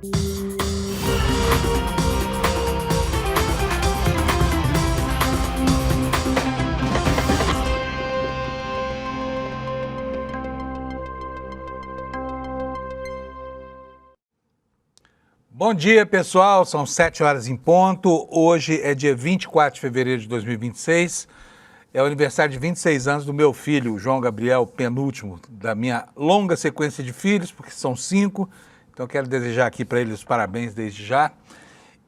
Bom dia, pessoal. São 7 horas em ponto. Hoje é dia 24 de fevereiro de 2026. É o aniversário de 26 anos do meu filho, João Gabriel, penúltimo da minha longa sequência de filhos, porque são 5. Então, quero desejar aqui para eles os parabéns desde já.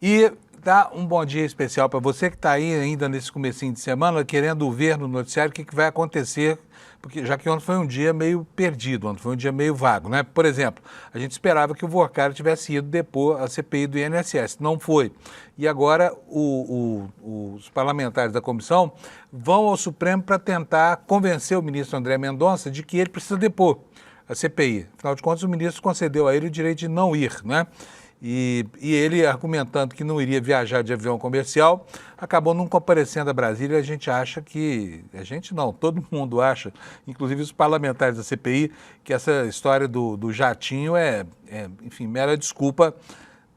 E dar um bom dia especial para você que está aí ainda nesse comecinho de semana, querendo ver no noticiário o que vai acontecer, porque já que ontem foi um dia meio perdido, ontem foi um dia meio vago, né? Por exemplo, a gente esperava que o Vorcari tivesse ido depor a CPI do INSS, não foi. E agora os parlamentares da comissão vão ao Supremo para tentar convencer o ministro André Mendonça de que ele precisa depor a CPI. Afinal de contas, o ministro concedeu a ele o direito de não ir, né? E ele, argumentando que não iria viajar de avião comercial, acabou não comparecendo a Brasília. A gente acha que... A gente não, todo mundo acha, inclusive os parlamentares da CPI, que essa história do jatinho enfim, mera desculpa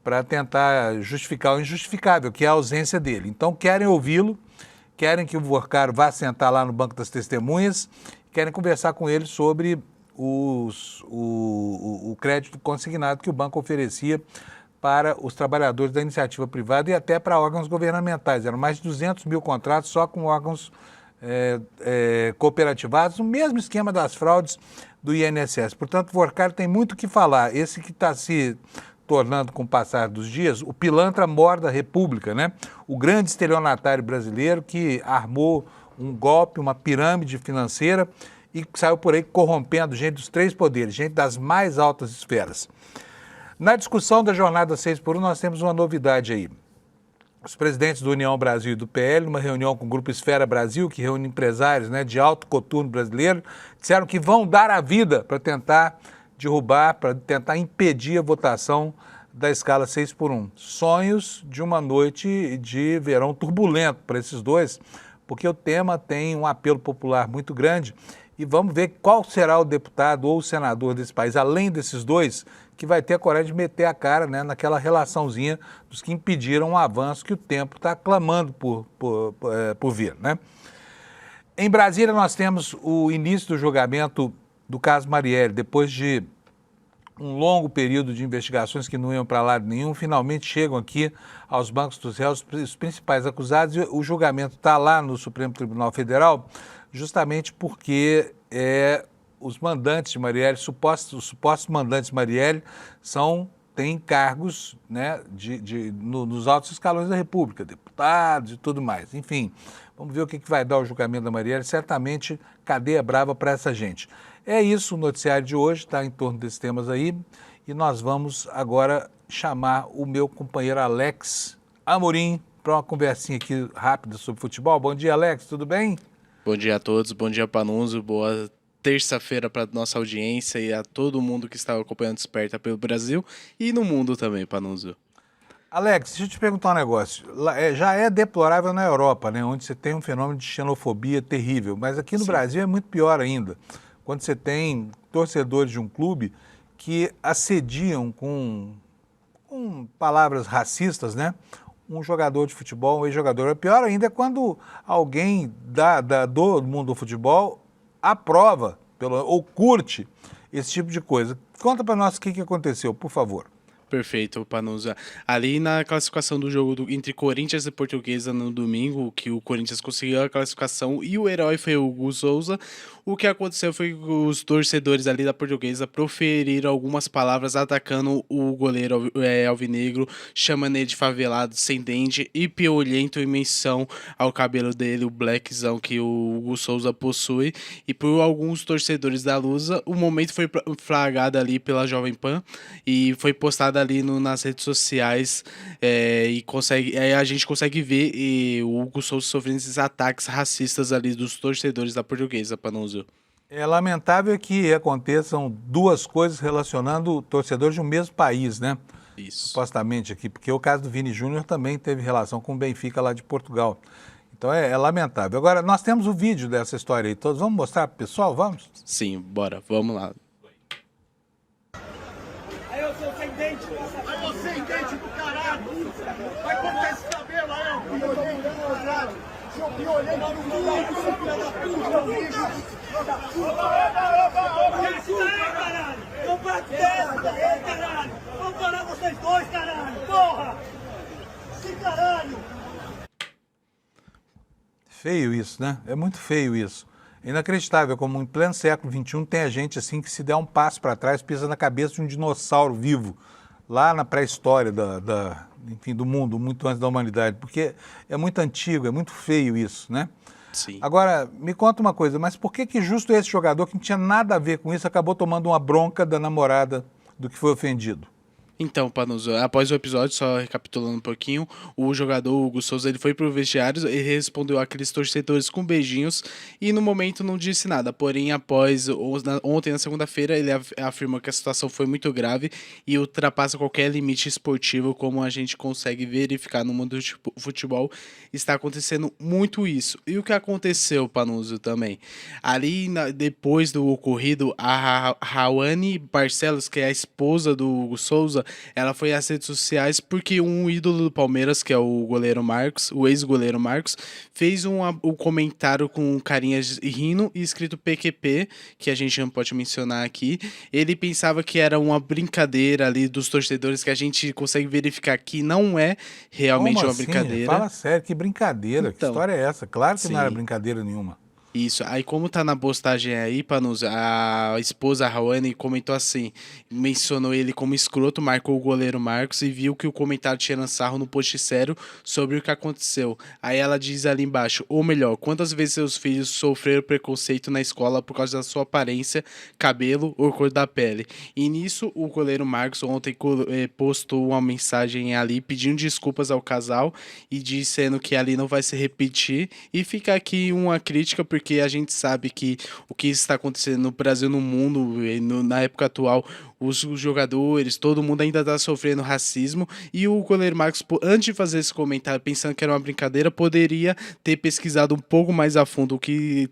para tentar justificar o injustificável, que é a ausência dele. Então, querem ouvi-lo, querem que o Vorcari vá sentar lá no banco das testemunhas, querem conversar com ele sobre o crédito consignado que o banco oferecia para os trabalhadores da iniciativa privada e até para órgãos governamentais. Eram mais de 200 mil contratos só com órgãos cooperativados, no mesmo esquema das fraudes do INSS. Portanto, o Vorcari tem muito o que falar. Esse que está se tornando, com o passar dos dias, o pilantra-mor da República, né? O grande estelionatário brasileiro que armou um golpe, uma pirâmide financeira e saiu por aí corrompendo gente dos 3 poderes, gente das mais altas esferas. Na discussão da jornada 6x1, nós temos uma novidade aí. Os presidentes do União Brasil e do PL, numa reunião com o Grupo Esfera Brasil, que reúne empresários, né, de alto coturno brasileiro, disseram que vão dar a vida para tentar derrubar, para tentar impedir a votação da escala 6x1. Sonhos de uma noite de verão turbulento para esses dois, porque o tema tem um apelo popular muito grande. E vamos ver qual será o deputado ou o senador desse país, além desses dois, que vai ter a coragem de meter a cara, né, naquela relaçãozinha dos que impediram o avanço que o tempo está clamando por vir, né? Em Brasília, nós temos o início do julgamento do caso Marielle. Depois de um longo período de investigações que não iam para lado nenhum, finalmente chegam aqui aos bancos dos réus os principais acusados. E o julgamento está lá no Supremo Tribunal Federal, justamente porque os mandantes de Marielle, os supostos mandantes de Marielle, têm cargos, né, nos altos escalões da República, deputados e tudo mais. Enfim, vamos ver o que vai dar o julgamento da Marielle. Certamente, cadeia brava para essa gente. É isso, o noticiário de hoje está em torno desses temas aí. E nós vamos agora chamar o meu companheiro Alex Amorim para uma conversinha aqui rápida sobre futebol. Bom dia, Alex, tudo bem? Bom dia a todos, bom dia, Panunzio, boa terça-feira para nossa audiência e a todo mundo que está acompanhando Desperta pelo Brasil e no mundo também, Panunzio. Alex, deixa eu te perguntar um negócio. Já é deplorável na Europa, né, onde você tem um fenômeno de xenofobia terrível, mas aqui no Brasil é muito pior ainda, quando você tem torcedores de um clube que assediam com palavras racistas, né, um jogador de futebol, um ex-jogador. Pior ainda é quando alguém do mundo do futebol aprova ou curte esse tipo de coisa. Conta para nós o que aconteceu, por favor. Perfeito, Panunzio. Ali na classificação do jogo entre Corinthians e Portuguesa no domingo, que o Corinthians conseguiu a classificação e o herói foi o Hugo Souza, o que aconteceu foi que os torcedores ali da Portuguesa proferiram algumas palavras atacando o goleiro alvinegro, chamando ele de favelado, sem dente e piolento em menção ao cabelo dele, o blackzão que o Hugo Souza possui. E por alguns torcedores da Lusa, o momento foi flagrado ali pela Jovem Pan e foi postado ali nas redes sociais e a gente consegue ver o Hugo Souza sofrendo esses ataques racistas ali dos torcedores da Portuguesa, Panunzio. É lamentável que aconteçam duas coisas relacionando torcedores de um mesmo país, né? Isso. Supostamente aqui, porque o caso do Vini Júnior também teve relação com o Benfica lá de Portugal. Então é lamentável. Agora, nós temos o vídeo dessa história aí. Todos vamos mostrar pro pessoal, vamos? Sim, bora, vamos lá. Aí eu sou sem dente. Aí você entende do caralho? Vai cortar esse cabelo aí, ó. Piolei, caralho. Seu piolei não lugar, seu filho da puta, bicho. Da puta. Caralho. Não bate dessa, caralho. Vamos parar vocês dois, caralho. Porra. Que caralho. Feio isso, né? É muito feio isso. Inacreditável como em pleno século XXI tem a gente assim que se der um passo para trás pisa na cabeça de um dinossauro vivo, lá na pré-história enfim, do mundo, muito antes da humanidade, porque é muito antigo, é muito feio isso, né? Sim. Agora, me conta uma coisa, mas por que justo esse jogador que não tinha nada a ver com isso acabou tomando uma bronca da namorada do que foi ofendido? Então, Panuso, após o episódio, só recapitulando um pouquinho, o jogador Hugo Souza ele foi pro vestiário e respondeu àqueles torcedores com beijinhos e no momento não disse nada. Porém, ontem, na segunda-feira, ele afirmou que a situação foi muito grave e ultrapassa qualquer limite esportivo, como a gente consegue verificar no mundo do futebol. Está acontecendo muito isso. E o que aconteceu, Panuso, também? Ali, depois do ocorrido, a Rawane Barcelos, que é a esposa do Hugo Souza, ela foi às redes sociais porque um ídolo do Palmeiras, que é o goleiro Marcos, o ex-goleiro Marcos, fez um comentário com carinhas rindo e escrito PQP, que a gente não pode mencionar aqui. Ele pensava que era uma brincadeira ali dos torcedores, que a gente consegue verificar que não é realmente Como uma assim? brincadeira. Fala sério, que brincadeira, que Então, história é essa? Claro que não era sim. brincadeira nenhuma. Isso, aí como tá na postagem aí, Panus, a esposa, a Rawane, comentou assim, mencionou ele como escroto, marcou o goleiro Marcos e viu que o comentário tinha sarro no post sério sobre o que aconteceu. Aí ela diz ali embaixo, ou melhor, quantas vezes seus filhos sofreram preconceito na escola por causa da sua aparência, cabelo ou cor da pele? E nisso, o goleiro Marcos ontem postou uma mensagem ali pedindo desculpas ao casal e dizendo que ali não vai se repetir. E fica aqui uma crítica, porque a gente sabe que o que está acontecendo no Brasil, no mundo, na época atual, os jogadores, todo mundo ainda está sofrendo racismo, e o goleiro Marcos, antes de fazer esse comentário, pensando que era uma brincadeira, poderia ter pesquisado um pouco mais a fundo o que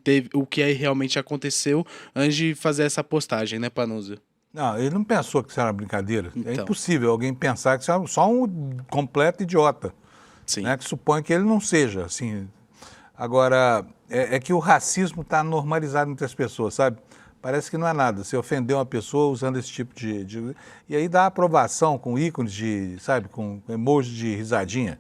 realmente aconteceu antes de fazer essa postagem, né, Panuso? Não, ele não pensou que isso era uma brincadeira. É Então. impossível alguém pensar que isso é só um completo idiota. Sim. Né, que supõe que ele não seja, assim. Agora, é que o racismo está normalizado entre as pessoas, sabe? Parece que não é nada. Você ofender uma pessoa usando esse tipo de... E aí dá aprovação com ícones de, sabe, com emoji de risadinha.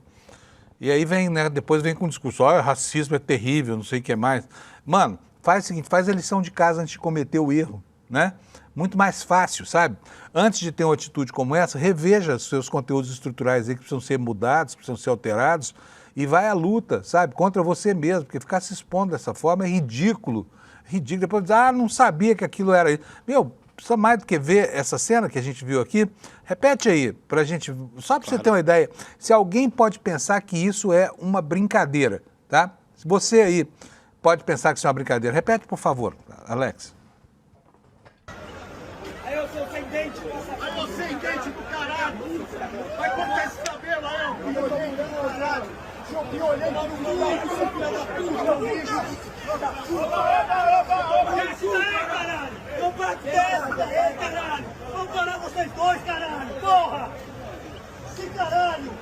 E aí vem, né, depois vem com o discurso, olha, racismo é terrível, não sei o que mais. Mano, faz o seguinte, faz a lição de casa antes de cometer o erro, né? Muito mais fácil, sabe? Antes de ter uma atitude como essa, reveja os seus conteúdos estruturais aí que precisam ser mudados, precisam ser alterados, e vai à luta, sabe? Contra você mesmo, porque ficar se expondo dessa forma é ridículo. Ridículo. Depois diz, não sabia que aquilo era isso. Meu, precisa mais do que ver essa cena que a gente viu aqui. Repete aí, pra gente, só para você ter uma ideia. Se alguém pode pensar que isso é uma brincadeira, tá? Se você aí pode pensar que isso é uma brincadeira, repete, por favor, Alex. Aí eu sou sem dente. Aí você sem dente do caralho. Vai cortar esse cabelo aí, ó. Piolei, caralho. Seu piolei não lugar, seu filho da puta, bicho. Da puta. Caralho. Não bate dessa, caralho. Vamos parar vocês dois, caralho. Porra. Que caralho.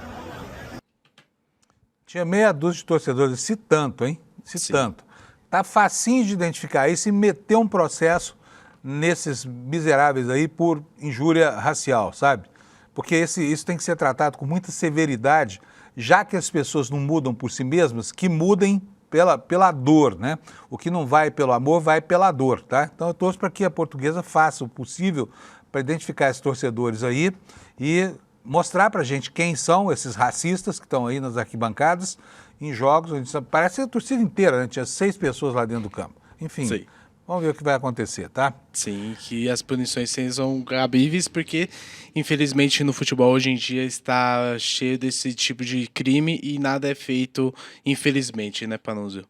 Tinha meia dúzia de torcedores, se tanto, hein? Se tanto. Tá facinho de identificar isso e meter um processo nesses miseráveis aí por injúria racial, sabe? Porque isso tem que ser tratado com muita severidade, já que as pessoas não mudam por si mesmas, que mudem pela dor, né? O que não vai pelo amor, vai pela dor, tá? Então eu torço para que a Portuguesa faça o possível para identificar esses torcedores aí e mostrar para a gente quem são esses racistas que estão aí nas arquibancadas, em jogos, parece a torcida inteira, né? Tinha 6 pessoas lá dentro do campo. Enfim, Sim. Vamos ver o que vai acontecer, tá? Sim, que as punições são cabíveis, porque infelizmente no futebol hoje em dia está cheio desse tipo de crime e nada é feito, infelizmente, né, Panúzio?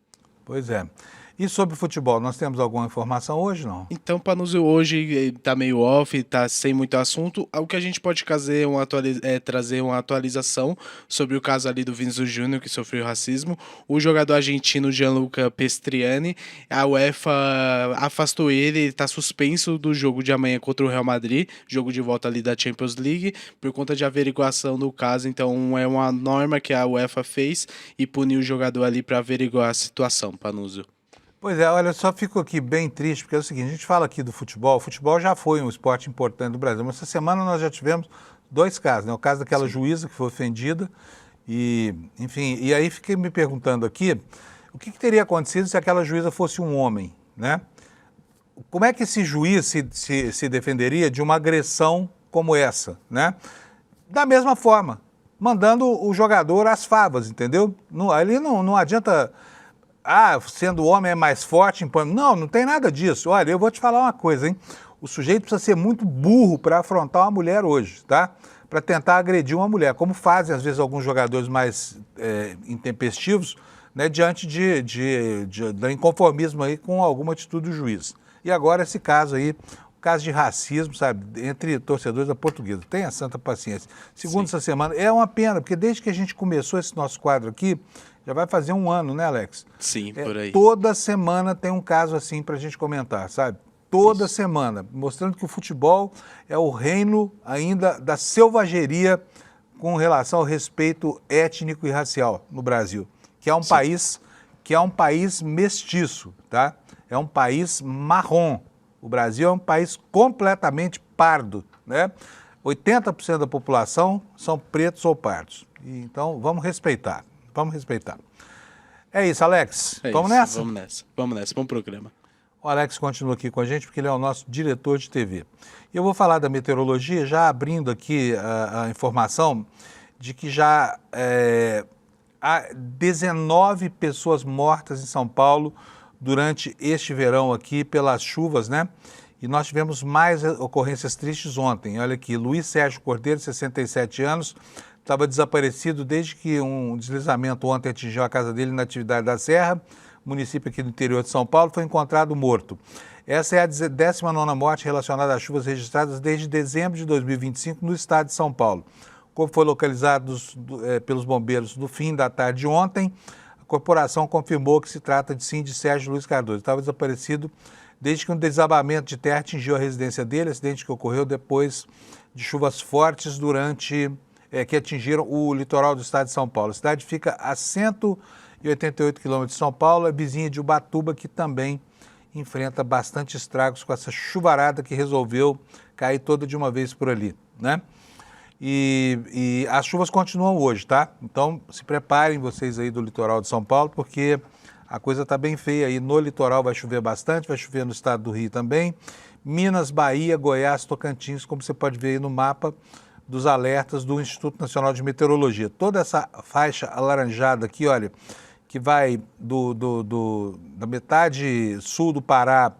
Pois é. E sobre futebol, nós temos alguma informação hoje, não? Então, Panuzio, hoje tá meio off, tá sem muito assunto. O que a gente pode fazer é trazer uma atualização sobre o caso ali do Vinícius Júnior, que sofreu racismo. O jogador argentino Gianluca Pestriani, a UEFA afastou ele tá suspenso do jogo de amanhã contra o Real Madrid, jogo de volta ali da Champions League, por conta de averiguação do caso. Então, é uma norma que a UEFA fez e puniu o jogador ali para averiguar a situação, Panuzio. Pois é, olha, só fico aqui bem triste, porque é o seguinte, a gente fala aqui do futebol, o futebol já foi um esporte importante do Brasil, mas essa semana nós já tivemos 2 casos, né? O caso daquela juíza que foi ofendida e, enfim, e aí fiquei me perguntando aqui, o que teria acontecido se aquela juíza fosse um homem, né? Como é que esse juiz se defenderia de uma agressão como essa, né? Da mesma forma, mandando o jogador às favas, entendeu? Ali não adianta... sendo homem é mais forte, não tem nada disso. Olha, eu vou te falar uma coisa, hein? O sujeito precisa ser muito burro para afrontar uma mulher hoje, tá? Para tentar agredir uma mulher, como fazem às vezes alguns jogadores mais intempestivos, né? Diante do inconformismo aí com alguma atitude do juiz. E agora esse caso aí, o caso de racismo, sabe, entre torcedores da Portuguesa. Tenha santa paciência. Segundo essa semana, é uma pena, porque desde que a gente começou esse nosso quadro aqui, já vai fazer 1 ano, né, Alex? Sim, por aí. Toda semana tem um caso assim para a gente comentar, sabe? Toda semana, mostrando que o futebol é o reino ainda da selvageria com relação ao respeito étnico e racial no Brasil, que é um país mestiço, tá? É um país marrom. O Brasil é um país completamente pardo, né? 80% da população são pretos ou pardos. Então, vamos respeitar. Vamos respeitar. É isso, Alex. Vamos nessa? Vamos nessa. Bom programa. O Alex continua aqui com a gente porque ele é o nosso diretor de TV. E eu vou falar da meteorologia, já abrindo aqui a informação de que já há 19 pessoas mortas em São Paulo durante este verão aqui pelas chuvas, né? E nós tivemos mais ocorrências tristes ontem. Olha aqui, Luiz Sérgio Cordeiro, 67 anos, estava desaparecido desde que um deslizamento ontem atingiu a casa dele na Atividade da Serra, município aqui do interior de São Paulo, foi encontrado morto. Essa é a 19ª morte relacionada às chuvas registradas desde dezembro de 2025 no estado de São Paulo. O corpo foi localizado pelos bombeiros no fim da tarde de ontem. A corporação confirmou que se trata de Sérgio Luiz Cardoso. Estava desaparecido desde que um desabamento de terra atingiu a residência dele, acidente que ocorreu depois de chuvas fortes que atingiram o litoral do estado de São Paulo. A cidade fica a 188 quilômetros de São Paulo, é vizinha de Ubatuba, que também enfrenta bastante estragos com essa chuvarada que resolveu cair toda de uma vez por ali, né? E as chuvas continuam hoje, tá? Então, se preparem vocês aí do litoral de São Paulo, porque a coisa está bem feia aí. No litoral vai chover bastante, vai chover no estado do Rio também. Minas, Bahia, Goiás, Tocantins, como você pode ver aí no mapa dos alertas do Instituto Nacional de Meteorologia. Toda essa faixa alaranjada aqui, olha, que vai da metade sul do Pará,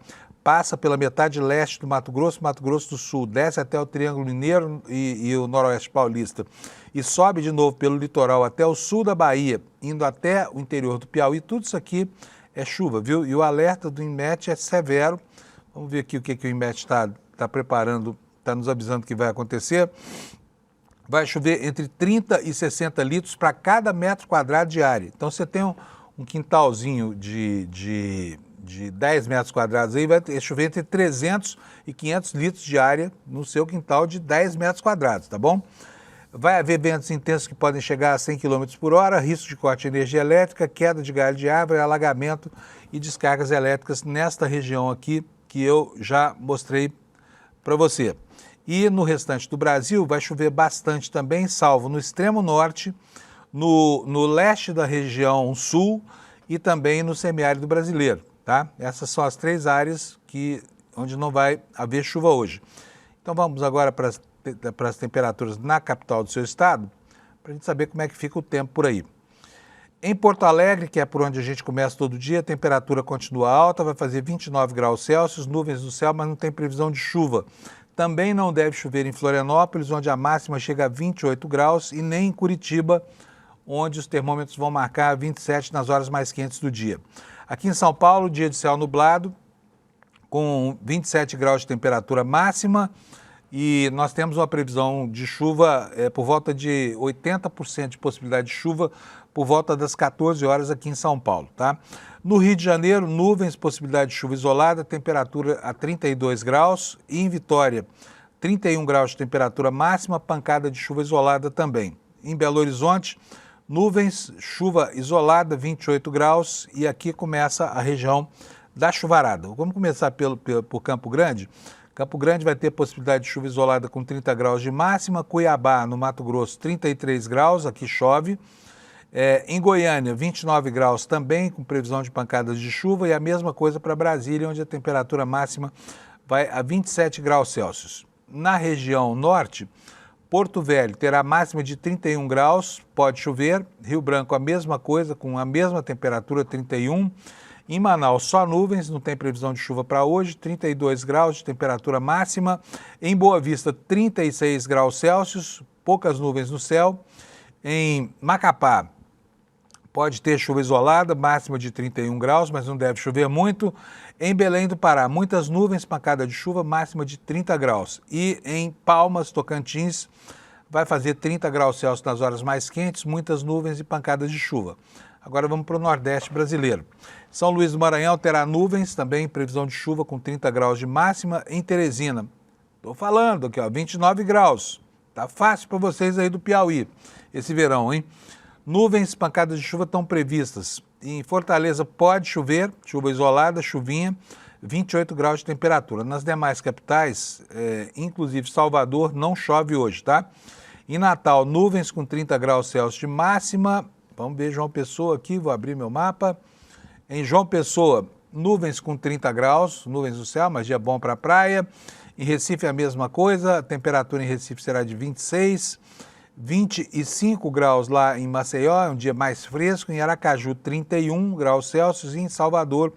passa pela metade leste do Mato Grosso do Sul, desce até o Triângulo Mineiro e o Noroeste Paulista, e sobe de novo pelo litoral até o sul da Bahia, indo até o interior do Piauí. Tudo isso aqui é chuva, viu? E o alerta do INMET é severo. Vamos ver aqui o que o INMET está preparando, está nos avisando que vai acontecer. Vai chover entre 30 e 60 litros para cada metro quadrado de área. Então, você tem um quintalzinho de 10 metros quadrados aí, vai chover entre 300 e 500 litros de área no seu quintal de 10 metros quadrados, tá bom? Vai haver ventos intensos que podem chegar a 100 km por hora, risco de corte de energia elétrica, queda de galho de árvore, alagamento e descargas elétricas nesta região aqui que eu já mostrei para você. E no restante do Brasil vai chover bastante também, salvo no extremo norte, no leste da região sul e também no semiárido brasileiro, tá? Essas são as 3 áreas onde não vai haver chuva hoje. Então vamos agora para as temperaturas na capital do seu estado, para a gente saber como é que fica o tempo por aí. Em Porto Alegre, que é por onde a gente começa todo dia, a temperatura continua alta, vai fazer 29 graus Celsius, nuvens no céu, mas não tem previsão de chuva. Também não deve chover em Florianópolis, onde a máxima chega a 28 graus, e nem em Curitiba, onde os termômetros vão marcar 27 nas horas mais quentes do dia. Aqui em São Paulo, dia de céu nublado, com 27 graus de temperatura máxima, e nós temos uma previsão de chuva por volta de 80% de possibilidade de chuva por volta das 14 horas aqui em São Paulo, tá? No Rio de Janeiro, nuvens, possibilidade de chuva isolada, temperatura a 32 graus, e em Vitória, 31 graus de temperatura máxima, pancada de chuva isolada também. Em Belo Horizonte, nuvens, chuva isolada, 28 graus, e aqui começa a região da chuvarada. Vamos começar por Campo Grande. Campo Grande vai ter possibilidade de chuva isolada com 30 graus de máxima. Cuiabá, no Mato Grosso, 33 graus, aqui chove. Em Goiânia, 29 graus também, com previsão de pancadas de chuva. E a mesma coisa para Brasília, onde a temperatura máxima vai a 27 graus Celsius. Na região norte, Porto Velho terá máxima de 31 graus, pode chover. Rio Branco, a mesma coisa, com a mesma temperatura, 31. Em Manaus, só nuvens, não tem previsão de chuva para hoje, 32 graus de temperatura máxima. Em Boa Vista, 36 graus Celsius, poucas nuvens no céu. Em Macapá, pode ter chuva isolada, máxima de 31 graus, mas não deve chover muito. Em Belém do Pará, muitas nuvens, pancada de chuva, máxima de 30 graus. E em Palmas, Tocantins, vai fazer 30 graus Celsius nas horas mais quentes, muitas nuvens e pancadas de chuva. Agora vamos para o Nordeste brasileiro. São Luís do Maranhão terá nuvens, também previsão de chuva com 30 graus de máxima. Em Teresina, estou falando aqui, ó, 29 graus. Tá fácil para vocês aí do Piauí, esse verão, hein? Nuvens, pancadas de chuva estão previstas. Em Fortaleza pode chover, chuva isolada, chuvinha, 28 graus de temperatura. Nas demais capitais, inclusive Salvador, não chove hoje, tá? Em Natal, nuvens com 30 graus Celsius de máxima. Vamos ver João Pessoa aqui, vou abrir meu mapa. Em João Pessoa, nuvens com 30 graus, nuvens no céu, mas dia bom para a praia. Em Recife a mesma coisa, a temperatura em Recife será de 26, 25 graus lá em Maceió, é um dia mais fresco. Em Aracaju, 31 graus Celsius. E em Salvador,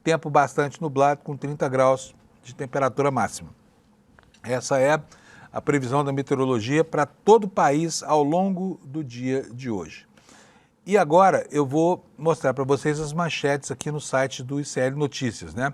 tempo bastante nublado, com 30 graus de temperatura máxima. Essa é a previsão da meteorologia para todo o país ao longo do dia de hoje. E agora eu vou mostrar para vocês as manchetes aqui no site do ICL Notícias, né?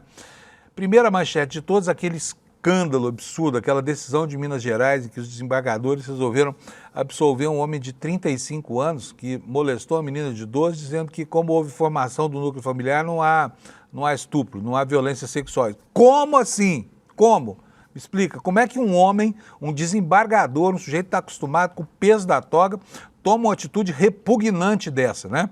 Primeira manchete de todos, aquele escândalo absurdo, aquela decisão de Minas Gerais em que os desembargadores resolveram absolver um homem de 35 anos que molestou a menina de 12, dizendo que como houve formação do núcleo familiar, não há estupro, não há violência sexual. Como assim? Como? Me explica, como é que um homem, um desembargador, um sujeito que está acostumado com o peso da toga, toma uma atitude repugnante dessa, né?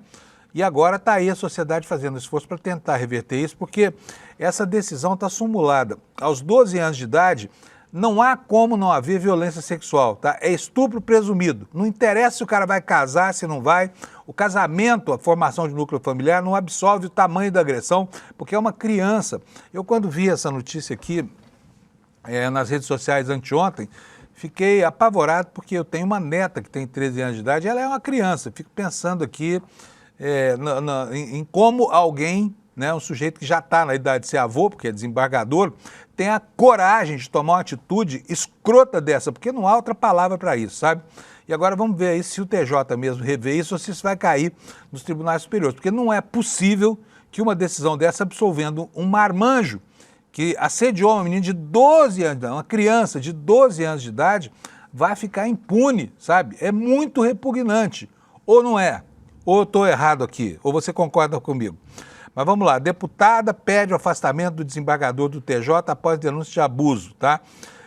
E agora está aí a sociedade fazendo esforço para tentar reverter isso, porque essa decisão está sumulada. Aos 12 anos de idade, não há como não haver violência sexual, tá? É estupro presumido. Não interessa se o cara vai casar, se não vai. O casamento, a formação de núcleo familiar, não absolve o tamanho da agressão, porque é uma criança. Eu, quando vi essa notícia aqui nas redes sociais anteontem, fiquei apavorado porque eu tenho uma neta que tem 13 anos de idade e ela é uma criança. Fico pensando aqui em como alguém, né, um sujeito que já está na idade de ser avô, porque é desembargador, tem a coragem de tomar uma atitude escrota dessa, porque não há outra palavra para isso, sabe? E agora vamos ver aí se o TJ mesmo rever isso ou se isso vai cair nos tribunais superiores, porque não é possível que uma decisão dessa absolvendo um marmanjo que assediou uma menina de 12 anos, uma criança de 12 anos de idade, vai ficar impune, sabe? É muito repugnante. Ou não é? Ou eu estou errado aqui? Ou você concorda comigo? Mas vamos lá. A deputada pede o afastamento do desembargador do TJ após denúncia de abuso, tá?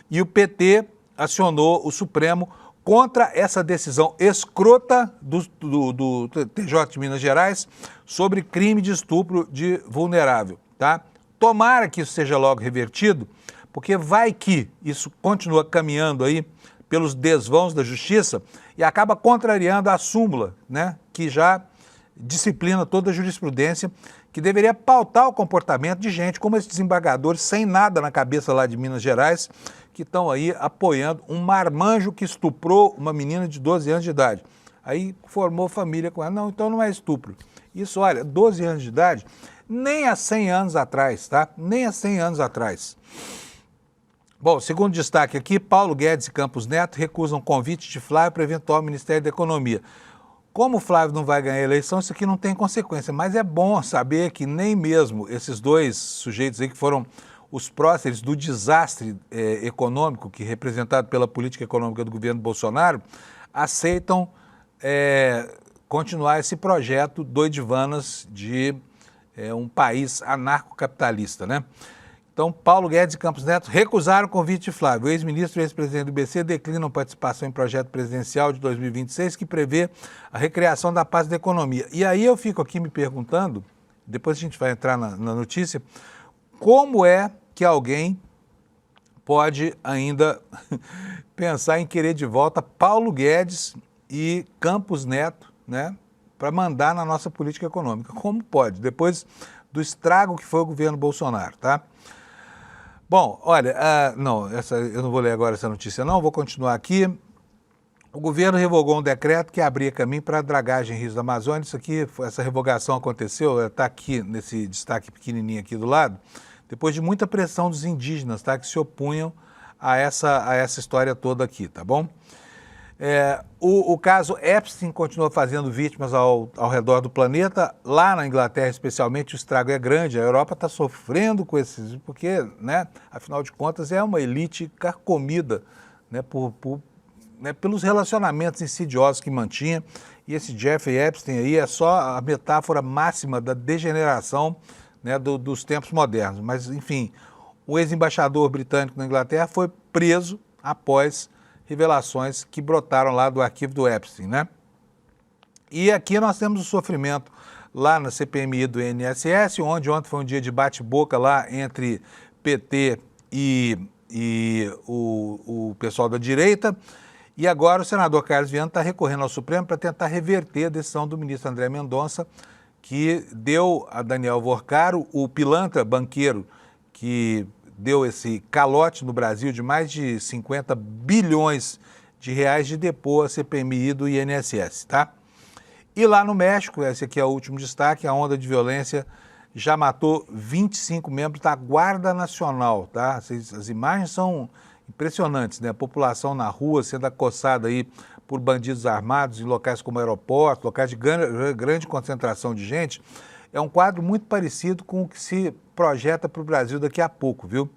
E o PT acionou o Supremo contra essa decisão escrota do TJ de Minas Gerais sobre crime de estupro de vulnerável, tá? Tomara que isso seja logo revertido, porque vai que isso continua caminhando aí pelos desvãos da justiça e acaba contrariando a súmula, né, que já disciplina toda a jurisprudência, que deveria pautar o comportamento de gente como esses desembargadores sem nada na cabeça lá de Minas Gerais, que estão aí apoiando um marmanjo que estuprou uma menina de 12 anos de idade. Aí formou família com ela. Não, então não é estupro. Isso, olha, 12 anos de idade, nem há 100 anos atrás, tá? Nem há 100 anos atrás. Bom, segundo destaque aqui, Paulo Guedes e Campos Neto recusam convite de Flávio para eventual Ministério da Economia. Como o Flávio não vai ganhar a eleição, isso aqui não tem consequência, mas é bom saber que nem mesmo esses dois sujeitos aí que foram os próceres do desastre econômico, que representado pela política econômica do governo Bolsonaro, aceitam continuar esse projeto doidivanas de um país anarcocapitalista, né? Então, Paulo Guedes e Campos Neto recusaram o convite de Flávio. O ex-ministro e ex-presidente do BC declinam participação em projeto presidencial de 2026 que prevê a recriação da paz da economia. E aí eu fico aqui me perguntando, depois a gente vai entrar na notícia, como é que alguém pode ainda pensar em querer de volta Paulo Guedes e Campos Neto, né, para mandar na nossa política econômica? Como pode? Depois do estrago que foi o governo Bolsonaro, tá? Bom, olha, eu não vou ler agora essa notícia não, vou continuar aqui. O governo revogou um decreto que abria caminho para a dragagem em rios da Amazônia. Isso aqui, essa revogação aconteceu, está aqui nesse destaque pequenininho aqui do lado, depois de muita pressão dos indígenas, tá, que se opunham a essa história toda aqui, tá bom? O caso Epstein continua fazendo vítimas ao redor do planeta. Lá na Inglaterra, especialmente, o estrago é grande. A Europa está sofrendo com esses, porque, né, afinal de contas, é uma elite carcomida, né, pelos relacionamentos insidiosos que mantinha. E esse Jeffrey Epstein aí é só a metáfora máxima da degeneração, né, dos tempos modernos. Mas, enfim, o ex-embaixador britânico na Inglaterra foi preso após revelações que brotaram lá do arquivo do Epstein, né? E aqui nós temos o sofrimento lá na CPMI do INSS, onde ontem foi um dia de bate-boca lá entre PT e o pessoal da direita, e agora o senador Carlos Viana está recorrendo ao Supremo para tentar reverter a decisão do ministro André Mendonça, que deu a Daniel Vorcaro, o pilantra banqueiro que deu esse calote no Brasil de mais de 50 bilhões de reais de depor a CPMI do INSS, tá? E lá no México, esse aqui é o último destaque, a onda de violência já matou 25 membros da Guarda Nacional, tá? As imagens são impressionantes, né? A população na rua sendo acossada aí por bandidos armados em locais como aeroportos, locais de grande concentração de gente. É um quadro muito parecido com o que se projeta para o Brasil daqui a pouco, viu?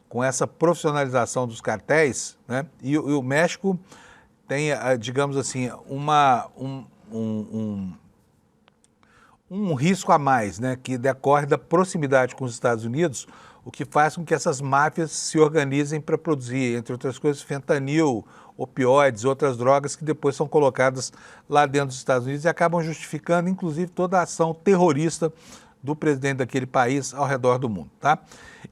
Com essa profissionalização dos cartéis, né? E o México tem, digamos assim, um risco a mais, né? Que decorre da proximidade com os Estados Unidos, o que faz com que essas máfias se organizem para produzir, entre outras coisas, fentanil, opioides, outras drogas que depois são colocadas lá dentro dos Estados Unidos e acabam justificando, inclusive, toda a ação terrorista do presidente daquele país ao redor do mundo, tá?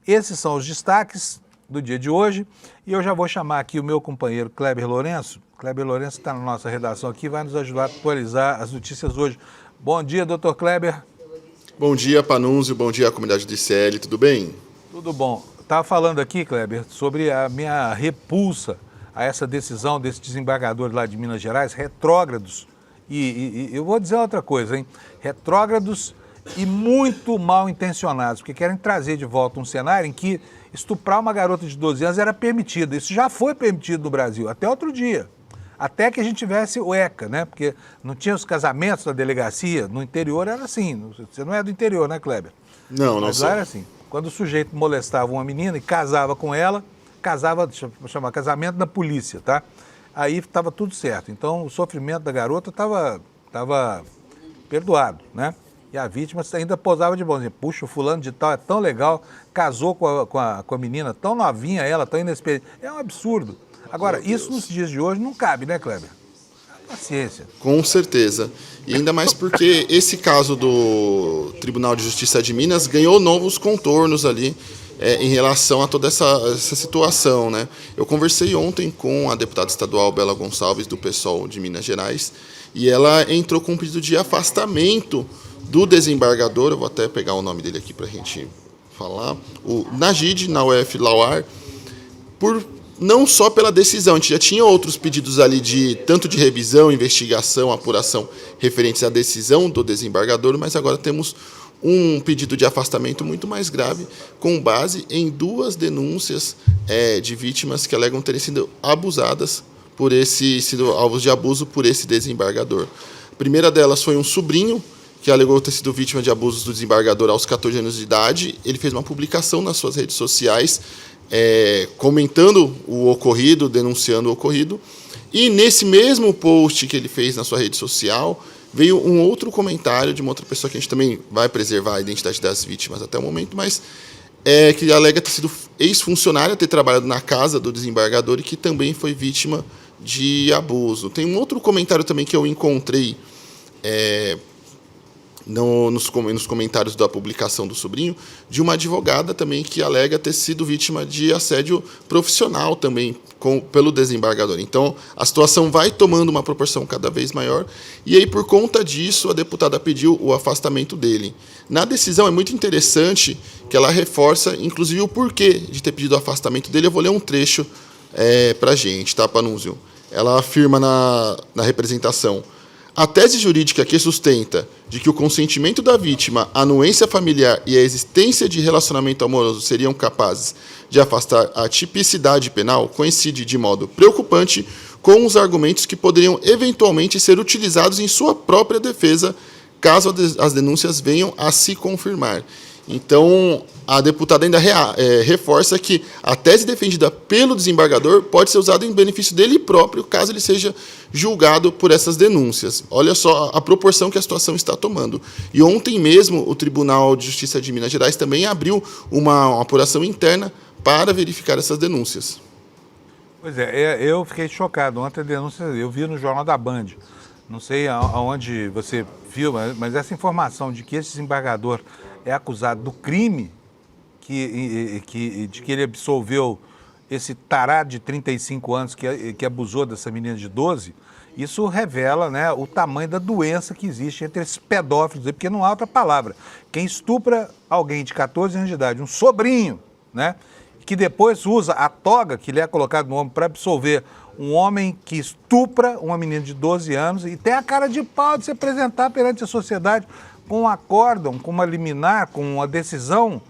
Esses são os destaques do dia de hoje e eu já vou chamar aqui o meu companheiro Kleber Lourenço. Kleber Lourenço está na nossa redação aqui, vai nos ajudar a atualizar as notícias hoje. Bom dia, doutor Kleber. Bom dia, Panunzio, bom dia, comunidade do ICL, tudo bem? Tudo bom. Estava falando aqui, Kleber, sobre a minha repulsa a essa decisão desse desembargador lá de Minas Gerais, retrógrados, e eu vou dizer outra coisa, hein? Retrógrados e muito mal intencionados, porque querem trazer de volta um cenário em que estuprar uma garota de 12 anos era permitido. Isso já foi permitido no Brasil, até outro dia. Até que a gente tivesse o ECA, né? Porque não tinha os casamentos da delegacia, no interior era assim. Você não é do interior, né, Kleber? Não, não Mas sou. lá era assim. Quando o sujeito molestava uma menina e casava com ela, deixa eu chamar, casamento da polícia, tá? Aí estava tudo certo. Então o sofrimento da garota estava perdoado, né? E a vítima ainda posava de bonzinho. Puxa, o fulano de tal é tão legal, casou com a menina tão novinha, ela tão inexperiente. É um absurdo. Agora, isso nos dias de hoje não cabe, né, Kleber? Paciência. Com certeza. E ainda mais porque esse caso do Tribunal de Justiça de Minas ganhou novos contornos ali em relação a toda essa situação, né? Eu conversei ontem com a deputada estadual Bela Gonçalves, do PSOL de Minas Gerais, e ela entrou com um pedido de afastamento do desembargador, eu vou até pegar o nome dele aqui para a gente falar, o Najid, na UF Lauar, não só pela decisão, a gente já tinha outros pedidos ali tanto de revisão, investigação, apuração referentes à decisão do desembargador, mas agora temos um pedido de afastamento muito mais grave, com base em 2 denúncias de vítimas que alegam terem sido abusadas sido alvos de abuso por esse desembargador. A primeira delas foi um sobrinho que alegou ter sido vítima de abusos do desembargador aos 14 anos de idade. Ele fez uma publicação nas suas redes sociais comentando o ocorrido, denunciando o ocorrido. E nesse mesmo post que ele fez na sua rede social, veio um outro comentário de uma outra pessoa que a gente também vai preservar a identidade das vítimas até o momento, mas que alega ter sido ex-funcionária, ter trabalhado na casa do desembargador e que também foi vítima de abuso. Tem um outro comentário também que eu encontrei nos comentários da publicação do sobrinho, de uma advogada também que alega ter sido vítima de assédio profissional também pelo desembargador. Então, a situação vai tomando uma proporção cada vez maior, e aí, por conta disso, a deputada pediu o afastamento dele. Na decisão, é muito interessante que ela reforça, inclusive, o porquê de ter pedido o afastamento dele. Eu vou ler um trecho para a gente, tá, Panunzio? Ela afirma na representação: a tese jurídica que sustenta de que o consentimento da vítima, a anuência familiar e a existência de relacionamento amoroso seriam capazes de afastar a tipicidade penal coincide de modo preocupante com os argumentos que poderiam eventualmente ser utilizados em sua própria defesa, caso as denúncias venham a se confirmar. Então, a deputada ainda reforça que a tese defendida pelo desembargador pode ser usada em benefício dele próprio, caso ele seja julgado por essas denúncias. Olha só a proporção que a situação está tomando. E ontem mesmo, o Tribunal de Justiça de Minas Gerais também abriu uma apuração interna para verificar essas denúncias. Pois eu fiquei chocado. Ontem a denúncia eu vi no Jornal da Band. Não sei aonde você viu, mas essa informação de que esse desembargador é acusado do crime de que ele absolveu esse tarado de 35 anos que abusou dessa menina de 12, isso revela, né, o tamanho da doença que existe entre esses pedófilos, porque não há outra palavra. Quem estupra alguém de 14 anos de idade, um sobrinho, né, que depois usa a toga que lhe é colocada no ombro para absolver um homem que estupra uma menina de 12 anos e tem a cara de pau de se apresentar perante a sociedade com um acórdão, com uma liminar, com uma decisão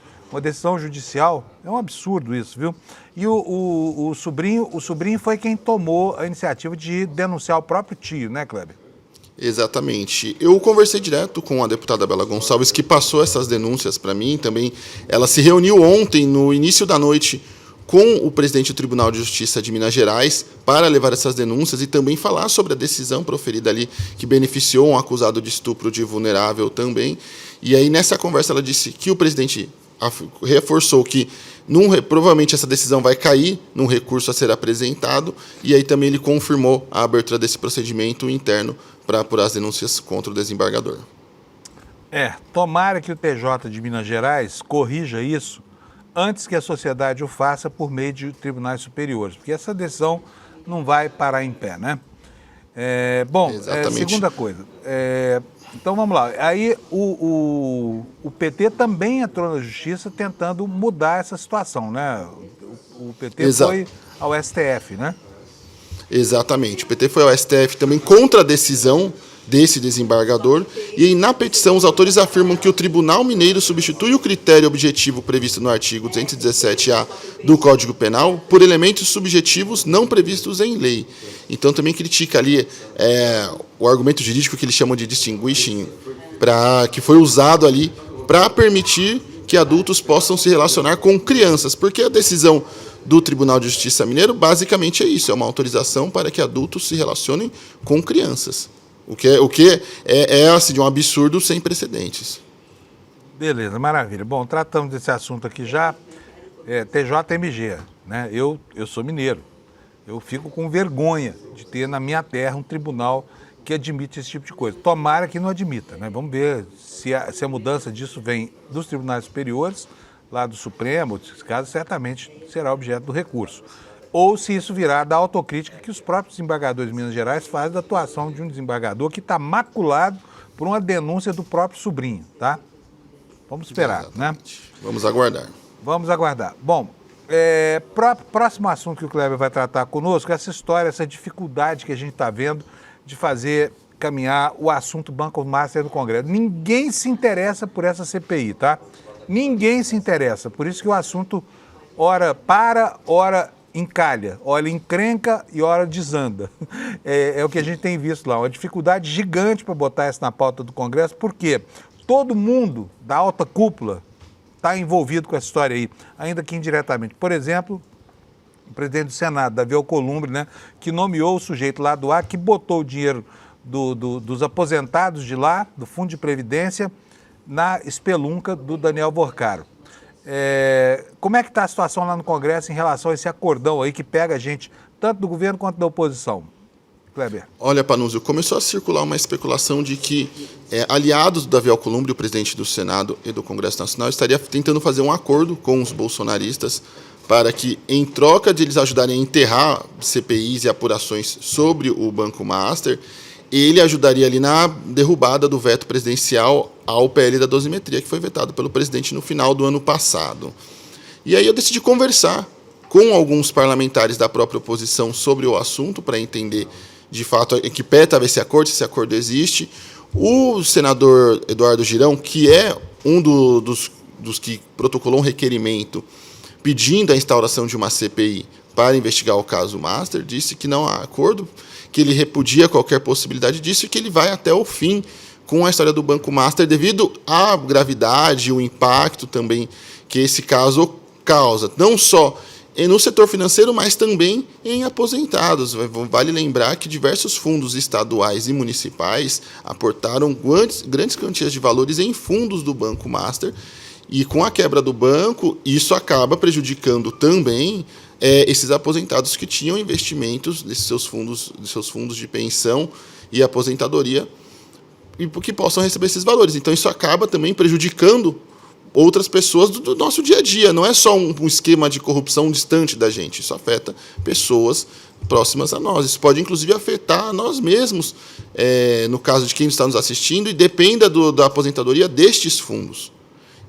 judicial. É um absurdo isso, viu? E o sobrinho foi quem tomou a iniciativa de denunciar o próprio tio, né, Kleber? Exatamente. Eu conversei direto com a deputada Bela Gonçalves, que passou essas denúncias para mim também. Ela se reuniu ontem, no início da noite, com o presidente do Tribunal de Justiça de Minas Gerais para levar essas denúncias e também falar sobre a decisão proferida ali que beneficiou um acusado de estupro de vulnerável também. E aí, nessa conversa, ela disse que o presidente reforçou que provavelmente essa decisão vai cair num recurso a ser apresentado, e aí também ele confirmou a abertura desse procedimento interno para apurar as denúncias contra o desembargador. Tomara que o TJ de Minas Gerais corrija isso antes que a sociedade o faça por meio de tribunais superiores, porque essa decisão não vai parar em pé, né? Segunda coisa, então vamos lá, aí o PT também entrou na justiça tentando mudar essa situação, né? O PT foi ao STF, né? Exatamente, o PT foi ao STF também contra a decisão desse desembargador, e aí, na petição os autores afirmam que o Tribunal Mineiro substitui o critério objetivo previsto no artigo 217-A do Código Penal por elementos subjetivos não previstos em lei. Então também critica ali o argumento jurídico que eles chamam de distinguishing, que foi usado ali para permitir que adultos possam se relacionar com crianças, porque a decisão do Tribunal de Justiça Mineiro basicamente é isso, é uma autorização para que adultos se relacionem com crianças. O que é assim, de um absurdo sem precedentes. Beleza, maravilha. Bom, tratamos desse assunto aqui já. TJMG, né? Eu sou mineiro. Eu fico com vergonha de ter na minha terra um tribunal que admite esse tipo de coisa. Tomara que não admita, né? Vamos ver se a mudança disso vem dos tribunais superiores, lá do Supremo, nesse caso, certamente será objeto do recurso. Ou se isso virá da autocrítica que os próprios desembargadores de Minas Gerais fazem da atuação de um desembargador que está maculado por uma denúncia do próprio sobrinho, tá? Vamos esperar, né? Vamos aguardar. Vamos aguardar. Bom, próximo assunto que o Kleber vai tratar conosco é essa história, essa dificuldade que a gente está vendo de fazer caminhar o assunto Banco Master no Congresso. Ninguém se interessa por essa CPI, tá? Ninguém se interessa. Por isso que o assunto ora para, ora encalha, hora encrenca e hora desanda. É o que a gente tem visto lá, uma dificuldade gigante para botar isso na pauta do Congresso, porque todo mundo da alta cúpula está envolvido com essa história aí, ainda que indiretamente. Por exemplo, o presidente do Senado, Davi Alcolumbre, né, que nomeou o sujeito lá do ar, que botou o dinheiro dos aposentados de lá, do Fundo de Previdência, na espelunca do Daniel Vorcaro. Como é que está a situação lá no Congresso em relação a esse acordão aí que pega a gente, tanto do governo quanto da oposição? Kleber. Olha, Panunzio, começou a circular uma especulação de que aliados do Davi Alcolumbre, o presidente do Senado e do Congresso Nacional, estaria tentando fazer um acordo com os bolsonaristas para que, em troca de eles ajudarem a enterrar CPIs e apurações sobre o Banco Master, ele ajudaria ali na derrubada do veto presidencial ao PL da dosimetria, que foi vetado pelo presidente no final do ano passado. E aí eu decidi conversar com alguns parlamentares da própria oposição sobre o assunto, para entender, de fato, em que pé estava esse acordo, se esse acordo existe. O senador Eduardo Girão, que é um dos que protocolou um requerimento pedindo a instauração de uma CPI para investigar o caso Master, disse que não há acordo, que ele repudia qualquer possibilidade disso e que ele vai até o fim com a história do Banco Master, devido à gravidade e o impacto também que esse caso causa, não só no setor financeiro, mas também em aposentados. Vale lembrar que diversos fundos estaduais e municipais aportaram grandes quantias de valores em fundos do Banco Master, e com a quebra do banco, isso acaba prejudicando também esses aposentados que tinham investimentos desses seus fundos de pensão e aposentadoria, e que possam receber esses valores. Então, isso acaba também prejudicando outras pessoas do nosso dia a dia. Não é só um esquema de corrupção distante da gente. Isso afeta pessoas próximas a nós. Isso pode, inclusive, afetar nós mesmos, no caso de quem está nos assistindo, e dependa da aposentadoria destes fundos.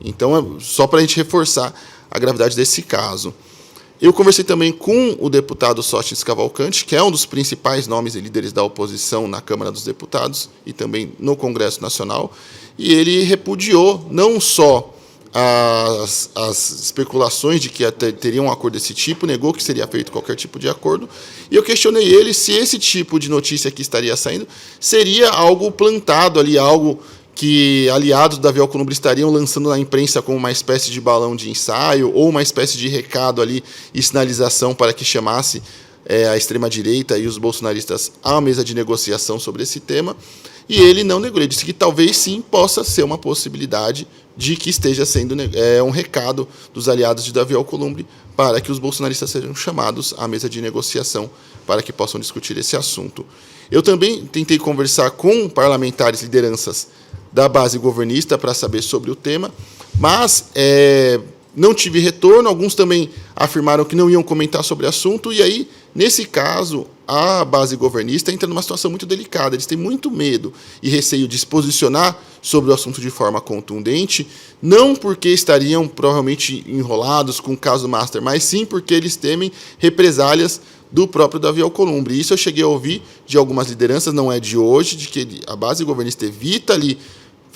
Então, só para a gente reforçar a gravidade desse caso. Eu conversei também com o deputado Sóstenes Cavalcante, que é um dos principais nomes e líderes da oposição na Câmara dos Deputados e também no Congresso Nacional, e ele repudiou não só as especulações de que teria um acordo desse tipo, negou que seria feito qualquer tipo de acordo, e eu questionei ele se esse tipo de notícia que estaria saindo seria algo plantado ali, algo que aliados do Davi Alcolumbre estariam lançando na imprensa como uma espécie de balão de ensaio ou uma espécie de recado ali e sinalização para que chamasse a extrema-direita e os bolsonaristas à mesa de negociação sobre esse tema. E ele não negou, ele disse que talvez sim possa ser uma possibilidade de que esteja sendo um recado dos aliados de Davi Alcolumbre para que os bolsonaristas sejam chamados à mesa de negociação para que possam discutir esse assunto. Eu também tentei conversar com parlamentares, lideranças da base governista para saber sobre o tema, mas não tive retorno. Alguns também afirmaram que não iam comentar sobre o assunto, e aí, nesse caso, a base governista entra numa situação muito delicada. Eles têm muito medo e receio de se posicionar sobre o assunto de forma contundente, não porque estariam provavelmente enrolados com o caso Master, mas sim porque eles temem represálias do próprio Davi Alcolumbre. Isso eu cheguei a ouvir de algumas lideranças, não é de hoje, de que a base governista evita ali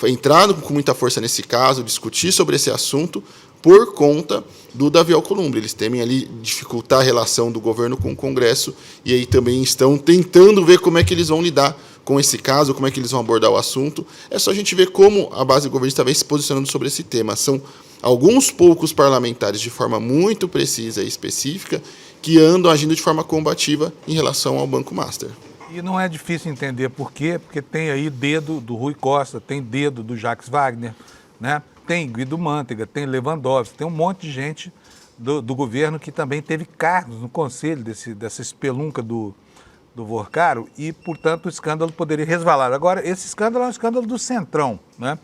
entrar com muita força nesse caso, discutir sobre esse assunto por conta do Davi Alcolumbre. Eles temem ali dificultar a relação do governo com o Congresso, e aí também estão tentando ver como é que eles vão lidar com esse caso, como é que eles vão abordar o assunto. É só a gente ver como a base governista vem se posicionando sobre esse tema. São alguns poucos parlamentares, de forma muito precisa e específica, que andam agindo de forma combativa em relação ao Banco Master. E não é difícil entender por quê, porque tem aí dedo do Rui Costa, tem dedo do Jacques Wagner, né? Tem Guido Mantega, tem Lewandowski, tem um monte de gente do governo que também teve cargos no conselho dessa espelunca do Vorcaro, e, portanto, o escândalo poderia resvalar. Agora, esse escândalo é um escândalo do Centrão, né?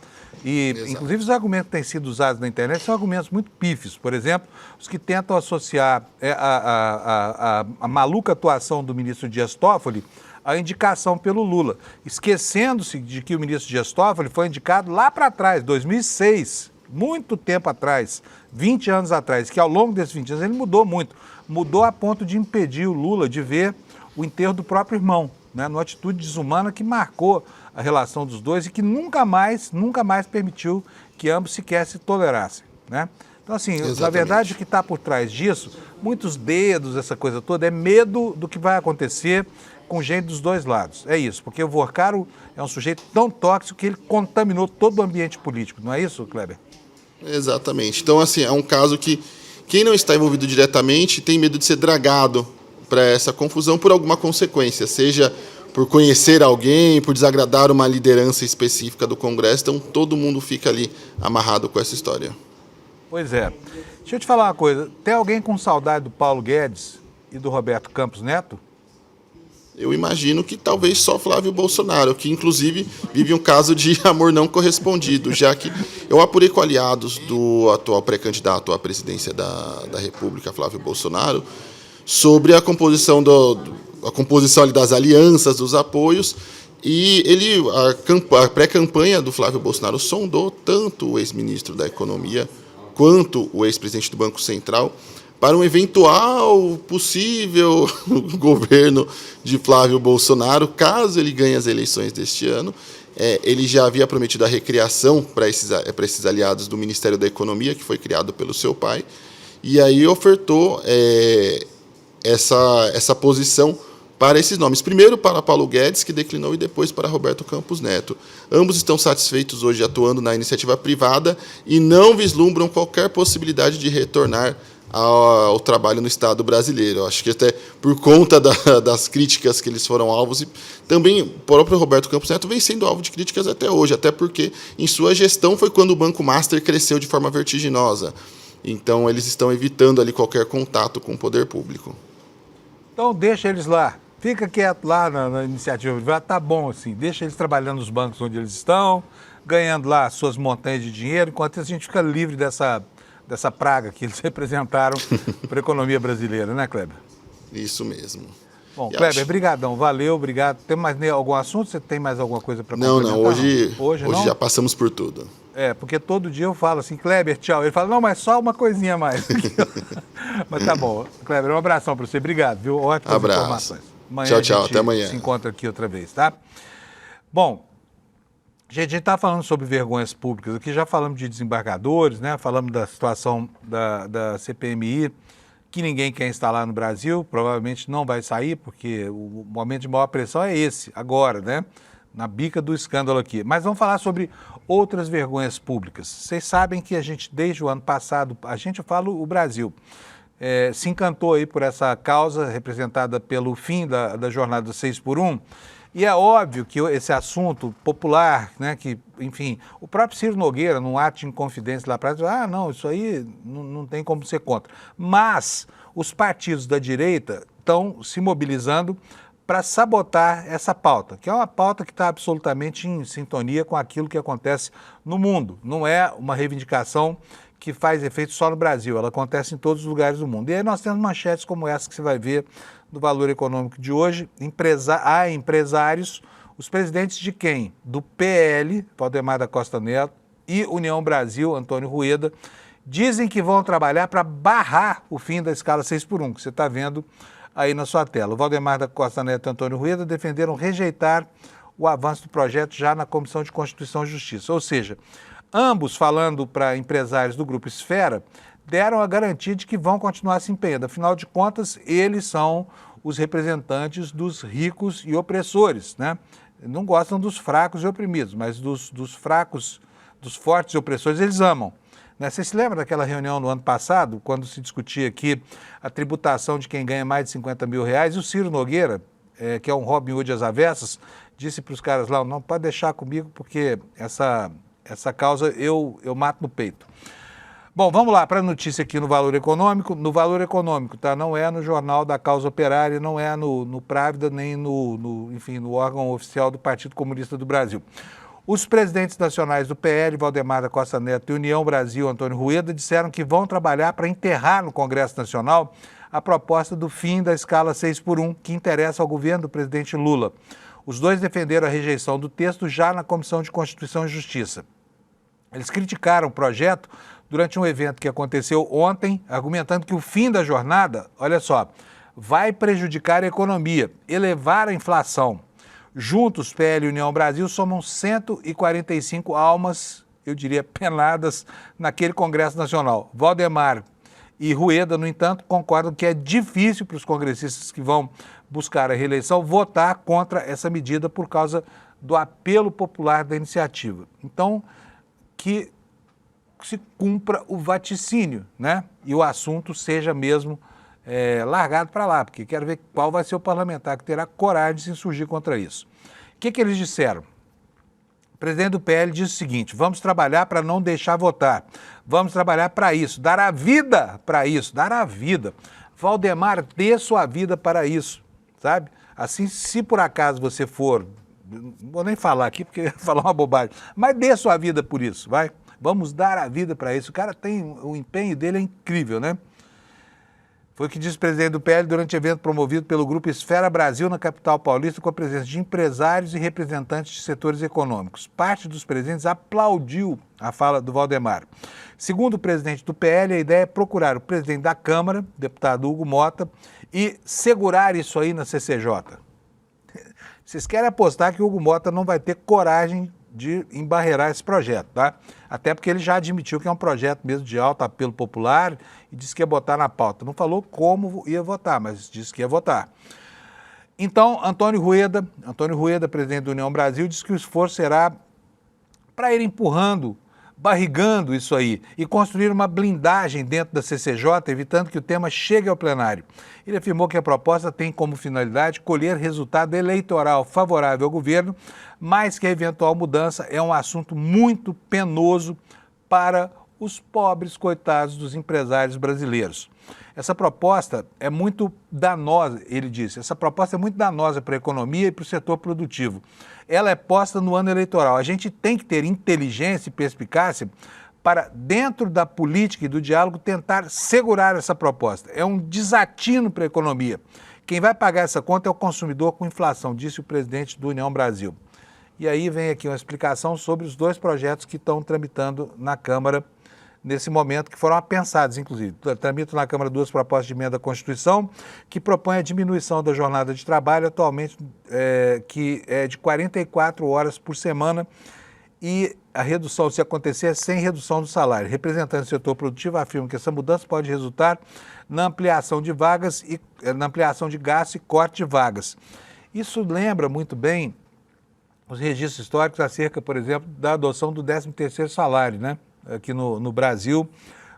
E, exato, inclusive, os argumentos que têm sido usados na internet são argumentos muito pífios. Por exemplo, os que tentam associar a maluca atuação do ministro Dias Toffoli à indicação pelo Lula, esquecendo-se de que o ministro Dias Toffoli foi indicado lá para trás, 2006, muito tempo atrás, 20 anos atrás, que ao longo desses 20 anos ele mudou muito. Mudou a ponto de impedir o Lula de ver o enterro do próprio irmão, né, numa atitude desumana que marcou a relação dos dois e que nunca mais permitiu que ambos sequer se tolerassem, né? Então, Então, assim, Exatamente. na verdade, o que está por trás disso, muitos dedos, essa coisa toda, é medo do que vai acontecer com gente dos dois lados. É isso, porque o Vorcaro é um sujeito tão tóxico que ele contaminou todo o ambiente político, não é isso, Kleber? Exatamente. Então, assim, é um caso que quem não está envolvido diretamente tem medo de ser dragado para essa confusão por alguma consequência, seja por conhecer alguém, por desagradar uma liderança específica do Congresso. Então, todo mundo fica ali amarrado com essa história. Pois é. Deixa eu te falar uma coisa. Tem alguém com saudade do Paulo Guedes e do Roberto Campos Neto? Eu imagino que talvez só Flávio Bolsonaro, que inclusive vive um caso de amor não correspondido, já que eu apurei com aliados do atual pré-candidato à presidência da República, Flávio Bolsonaro, sobre a composição ali das alianças, dos apoios, e a pré-campanha do Flávio Bolsonaro sondou tanto o ex-ministro da Economia quanto o ex-presidente do Banco Central para um eventual possível governo de Flávio Bolsonaro, caso ele ganhe as eleições deste ano. Ele já havia prometido a recriação para esses aliados do Ministério da Economia, que foi criado pelo seu pai, e aí ofertou essa posição para esses nomes. Primeiro para Paulo Guedes, que declinou, e depois para Roberto Campos Neto. Ambos estão satisfeitos hoje atuando na iniciativa privada e não vislumbram qualquer possibilidade de retornar ao trabalho no Estado brasileiro. Eu acho que até por conta das críticas que eles foram alvos, e também o próprio Roberto Campos Neto vem sendo alvo de críticas até hoje, até porque em sua gestão foi quando o Banco Master cresceu de forma vertiginosa. Então eles estão evitando ali qualquer contato com o poder público. Então deixa eles lá. Fica quieto lá na iniciativa privada, tá bom assim. Deixa eles trabalhando nos bancos onde eles estão, ganhando lá suas montanhas de dinheiro, enquanto isso a gente fica livre dessa praga que eles representaram para a economia brasileira, né, Kleber? Isso mesmo. Bom, Kleber, brigadão, valeu, obrigado. Tem mais algum assunto? Você tem mais alguma coisa para complementar? Não, hoje não? já passamos por tudo. Porque todo dia eu falo assim, Kleber, tchau. Ele fala, não, mas só uma coisinha a mais. Mas tá bom. Kleber, um abração para você, obrigado, viu? Ótimas informações. Amanhã tchau, até amanhã. Se encontra aqui outra vez, tá? Bom, gente, a gente está falando sobre vergonhas públicas aqui, já falamos de desembargadores, né? Falamos da situação da CPMI, que ninguém quer instalar no Brasil, provavelmente não vai sair, porque o momento de maior pressão é esse, agora, né? Na bica do escândalo aqui. Mas vamos falar sobre outras vergonhas públicas. Vocês sabem que a gente, desde o ano passado, eu falo o Brasil, se encantou aí por essa causa representada pelo fim da jornada 6x1, e é óbvio que esse assunto popular, né, que, enfim, o próprio Ciro Nogueira, num ato de inconfidência lá atrás, não, isso aí não tem como ser contra. Mas os partidos da direita estão se mobilizando para sabotar essa pauta, que é uma pauta que está absolutamente em sintonia com aquilo que acontece no mundo. Não é uma reivindicação que faz efeito só no Brasil, ela acontece em todos os lugares do mundo. E aí nós temos manchetes como essa que você vai ver do Valor Econômico de hoje. Há empresários, os presidentes de quem? Do PL, Valdemar da Costa Neto, e União Brasil, Antônio Rueda, dizem que vão trabalhar para barrar o fim da escala 6x1, que você está vendo aí na sua tela. O Valdemar da Costa Neto e Antônio Rueda defenderam rejeitar o avanço do projeto já na Comissão de Constituição e Justiça. Ou seja, ambos, falando para empresários do Grupo Esfera, deram a garantia de que vão continuar se empenhando. Afinal de contas, eles são os representantes dos ricos e opressores, né? Não gostam dos fracos e oprimidos, mas dos fracos, dos fortes e opressores, eles amam. Você se lembra daquela reunião no ano passado, quando se discutia aqui a tributação de quem ganha mais de 50 mil reais, e o Ciro Nogueira, que é um Robin Hood às avessas, disse para os caras lá, não, pode deixar comigo, porque essa causa eu mato no peito. Bom, vamos lá para a notícia aqui no Valor Econômico. No Valor Econômico, tá? Não é no Jornal da Causa Operária, não é no Právida, nem no órgão oficial do Partido Comunista do Brasil. Os presidentes nacionais do PL, Valdemar da Costa Neto, e União Brasil, Antônio Rueda, disseram que vão trabalhar para enterrar no Congresso Nacional a proposta do fim da escala 6x1, que interessa ao governo do presidente Lula. Os dois defenderam a rejeição do texto já na Comissão de Constituição e Justiça. Eles criticaram o projeto durante um evento que aconteceu ontem, argumentando que o fim da jornada, olha só, vai prejudicar a economia, elevar a inflação. Juntos, PL e União Brasil somam 145 almas eu diria, penadas naquele Congresso Nacional. Valdemar e Rueda, no entanto, concordam que é difícil para os congressistas que vão buscar a reeleição votar contra essa medida por causa do apelo popular da iniciativa. Então, que se cumpra o vaticínio, né? E o assunto seja mesmo largado para lá, porque quero ver qual vai ser o parlamentar que terá coragem de se insurgir contra isso. O que eles disseram? O presidente do PL disse o seguinte: vamos trabalhar para não deixar votar, vamos trabalhar para isso, dar a vida para isso, dar a vida. Valdemar, dê sua vida para isso, sabe? Assim, se por acaso você for, não vou nem falar aqui porque eu ia falar uma bobagem, mas dê sua vida por isso, vai? Vamos dar a vida para isso. O cara tem, o empenho dele é incrível, né? Foi o que disse o presidente do PL durante evento promovido pelo Grupo Esfera Brasil na capital paulista, com a presença de empresários e representantes de setores econômicos. Parte dos presentes aplaudiu a fala do Valdemar. Segundo o presidente do PL, a ideia é procurar o presidente da Câmara, deputado Hugo Mota, e segurar isso aí na CCJ. Vocês querem apostar que o Hugo Mota não vai ter coragem de embarrear esse projeto, tá? Até porque ele já admitiu que é um projeto mesmo de alto apelo popular e disse que ia botar na pauta. Não falou como ia votar, mas disse que ia votar. Então, Antônio Rueda, presidente da União Brasil, disse que o esforço será para ir empurrando, barrigando isso aí e construir uma blindagem dentro da CCJ, evitando que o tema chegue ao plenário. Ele afirmou que a proposta tem como finalidade colher resultado eleitoral favorável ao governo, mas que a eventual mudança é um assunto muito penoso para os pobres coitados dos empresários brasileiros. Essa proposta é muito danosa, ele disse, essa proposta é muito danosa para a economia e para o setor produtivo. Ela é posta no ano eleitoral. A gente tem que ter inteligência e perspicácia para, dentro da política e do diálogo, tentar segurar essa proposta. É um desatino para a economia. Quem vai pagar essa conta é o consumidor com inflação, disse o presidente do União Brasil. E aí vem aqui uma explicação sobre os dois projetos que estão tramitando na Câmara nesse momento, que foram apensados, inclusive. Tramitam na Câmara duas propostas de emenda à Constituição que propõem a diminuição da jornada de trabalho, atualmente que é de 44 horas por semana, e a redução, se acontecer, sem redução do salário. Representantes do setor produtivo afirmam que essa mudança pode resultar na ampliação de vagas e na ampliação de gastos e corte de vagas. Isso lembra muito bem os registros históricos acerca, por exemplo, da adoção do 13º salário, né? Aqui no Brasil,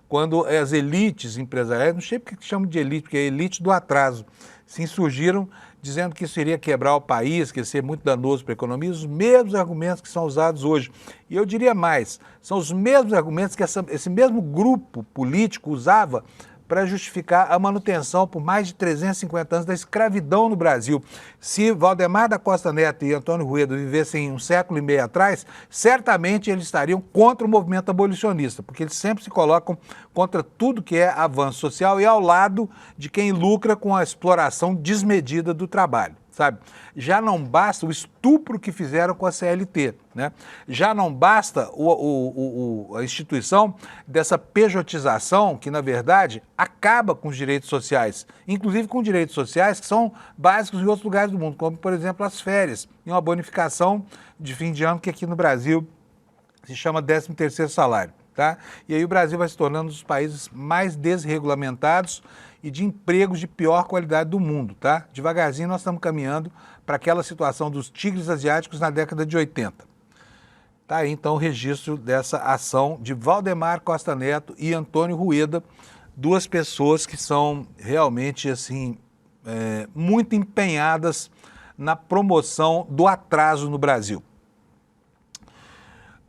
quando as elites empresariais, não sei porque que chamam de elite, porque é a elite do atraso, se insurgiram dizendo que isso iria quebrar o país, que ia ser muito danoso para a economia, os mesmos argumentos que são usados hoje. E eu diria mais, são os mesmos argumentos que esse mesmo grupo político usava para justificar a manutenção por mais de 350 anos da escravidão no Brasil. Se Valdemar da Costa Neto e Antônio Rueda vivessem um século e meio atrás, certamente eles estariam contra o movimento abolicionista, porque eles sempre se colocam contra tudo que é avanço social e ao lado de quem lucra com a exploração desmedida do trabalho, sabe? Já não basta o estupro que fizeram com a CLT, né? Já não basta a instituição dessa pejotização que, na verdade, acaba com os direitos sociais, inclusive com direitos sociais que são básicos em outros lugares do mundo, como, por exemplo, as férias e uma bonificação de fim de ano que aqui no Brasil se chama 13º salário, tá? E aí o Brasil vai se tornando um dos países mais desregulamentados e de empregos de pior qualidade do mundo, tá? Devagarzinho nós estamos caminhando para aquela situação dos tigres asiáticos na década de 80. Tá aí então o registro dessa ação de Valdemar Costa Neto e Antônio Rueda, duas pessoas que são realmente assim muito empenhadas na promoção do atraso no Brasil.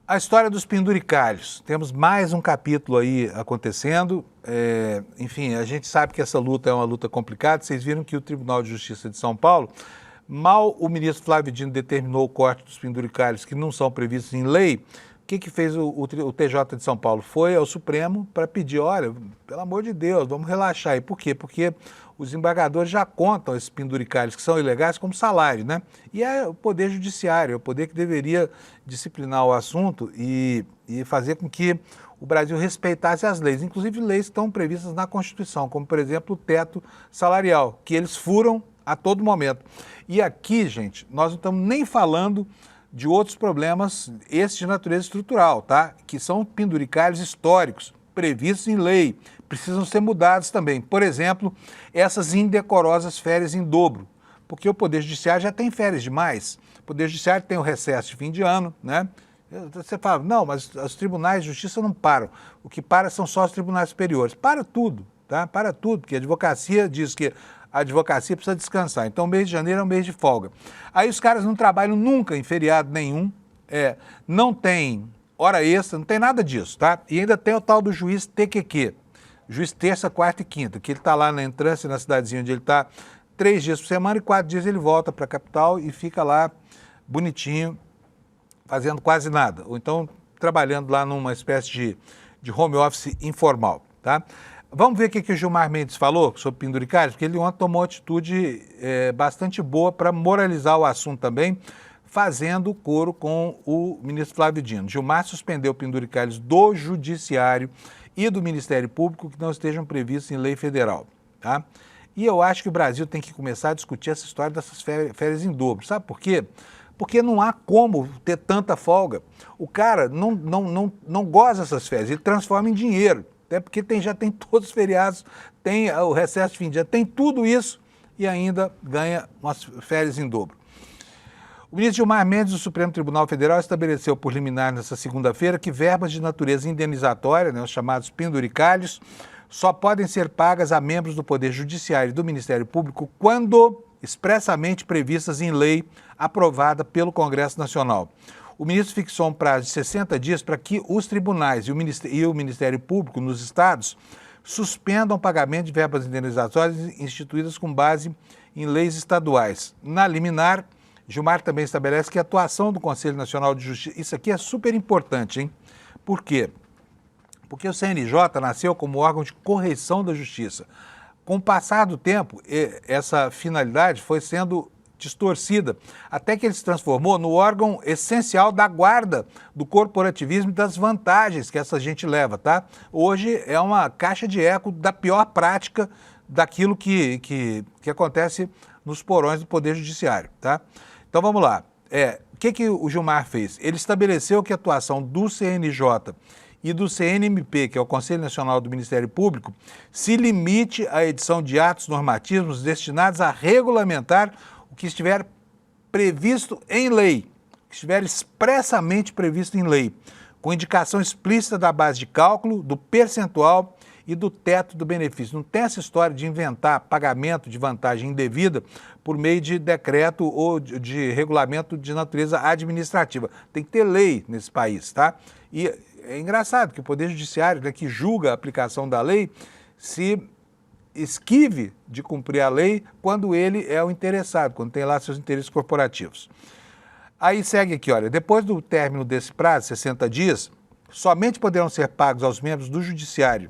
A história dos penduricalhos. Temos mais um capítulo aí acontecendo. Enfim, a gente sabe que essa luta é uma luta complicada. Vocês viram que o Tribunal de Justiça de São Paulo, mal o ministro Flávio Dino determinou o corte dos penduricalhos que não são previstos em lei, o que fez o TJ de São Paulo? Foi ao Supremo para pedir, olha, pelo amor de Deus, vamos relaxar. E por quê? Porque os embargadores já contam esses penduricalhos que são ilegais como salário, né? E é o Poder Judiciário, é o poder que deveria disciplinar o assunto e fazer com que o Brasil respeitasse as leis, inclusive leis que estão previstas na Constituição, como, por exemplo, o teto salarial, que eles furam a todo momento. E aqui, gente, nós não estamos nem falando de outros problemas, esses de natureza estrutural, tá? Que são penduricalhos históricos, previstos em lei, precisam ser mudados também. Por exemplo, essas indecorosas férias em dobro, porque o Poder Judiciário já tem férias demais. O Poder Judiciário tem o recesso de fim de ano, né? Você fala, não, mas os tribunais de justiça não param. O que para são só os tribunais superiores. Para tudo, tá? Para tudo, porque a advocacia diz que a advocacia precisa descansar. Então, o mês de janeiro é um mês de folga. Aí os caras não trabalham nunca em feriado nenhum, não tem hora extra, não tem nada disso, tá? E ainda tem o tal do juiz TQQ, juiz terça, quarta e quinta, que ele está lá na entrância, na cidadezinha onde ele está, 3 dias por semana e 4 dias ele volta para a capital e fica lá bonitinho, fazendo quase nada, ou então trabalhando lá numa espécie de home office informal, tá? Vamos ver o que o Gilmar Mendes falou sobre penduricalhos, porque ele ontem tomou uma atitude bastante boa para moralizar o assunto também, fazendo coro com o ministro Flávio Dino. Gilmar suspendeu penduricalhos do Judiciário e do Ministério Público que não estejam previstos em lei federal, tá? E eu acho que o Brasil tem que começar a discutir essa história dessas férias em dobro. Sabe por quê? Porque não há como ter tanta folga. O cara não goza dessas férias, ele transforma em dinheiro. Até porque já tem todos os feriados, tem o recesso de fim de ano, tem tudo isso e ainda ganha umas férias em dobro. O ministro Gilmar Mendes do Supremo Tribunal Federal estabeleceu por liminar nesta segunda-feira que verbas de natureza indenizatória, os chamados penduricalhos, só podem ser pagas a membros do Poder Judiciário e do Ministério Público quando expressamente previstas em lei aprovada pelo Congresso Nacional. O ministro fixou um prazo de 60 dias para que os tribunais e o Ministério Público nos estados suspendam o pagamento de verbas indenizatórias instituídas com base em leis estaduais. Na liminar, Gilmar também estabelece que a atuação do Conselho Nacional de Justiça, isso aqui é super importante, hein? Por quê? Porque o CNJ nasceu como órgão de correição da justiça. Com o passar do tempo, essa finalidade foi sendo distorcida, até que ele se transformou no órgão essencial da guarda do corporativismo e das vantagens que essa gente leva, tá? Hoje é uma caixa de eco da pior prática daquilo que acontece nos porões do Poder Judiciário, tá? Então vamos lá. O que o Gilmar fez? Ele estabeleceu que a atuação do CNJ e do CNMP, que é o Conselho Nacional do Ministério Público, se limite à edição de atos normativos destinados a regulamentar o que estiver previsto em lei, o que estiver expressamente previsto em lei, com indicação explícita da base de cálculo, do percentual e do teto do benefício. Não tem essa história de inventar pagamento de vantagem indevida por meio de decreto ou de regulamento de natureza administrativa. Tem que ter lei nesse país, tá? E é engraçado que o Poder Judiciário, né, que julga a aplicação da lei, se esquive de cumprir a lei quando ele é o interessado, quando tem lá seus interesses corporativos. Aí segue aqui, olha, depois do término desse prazo, 60 dias, somente poderão ser pagos aos membros do Judiciário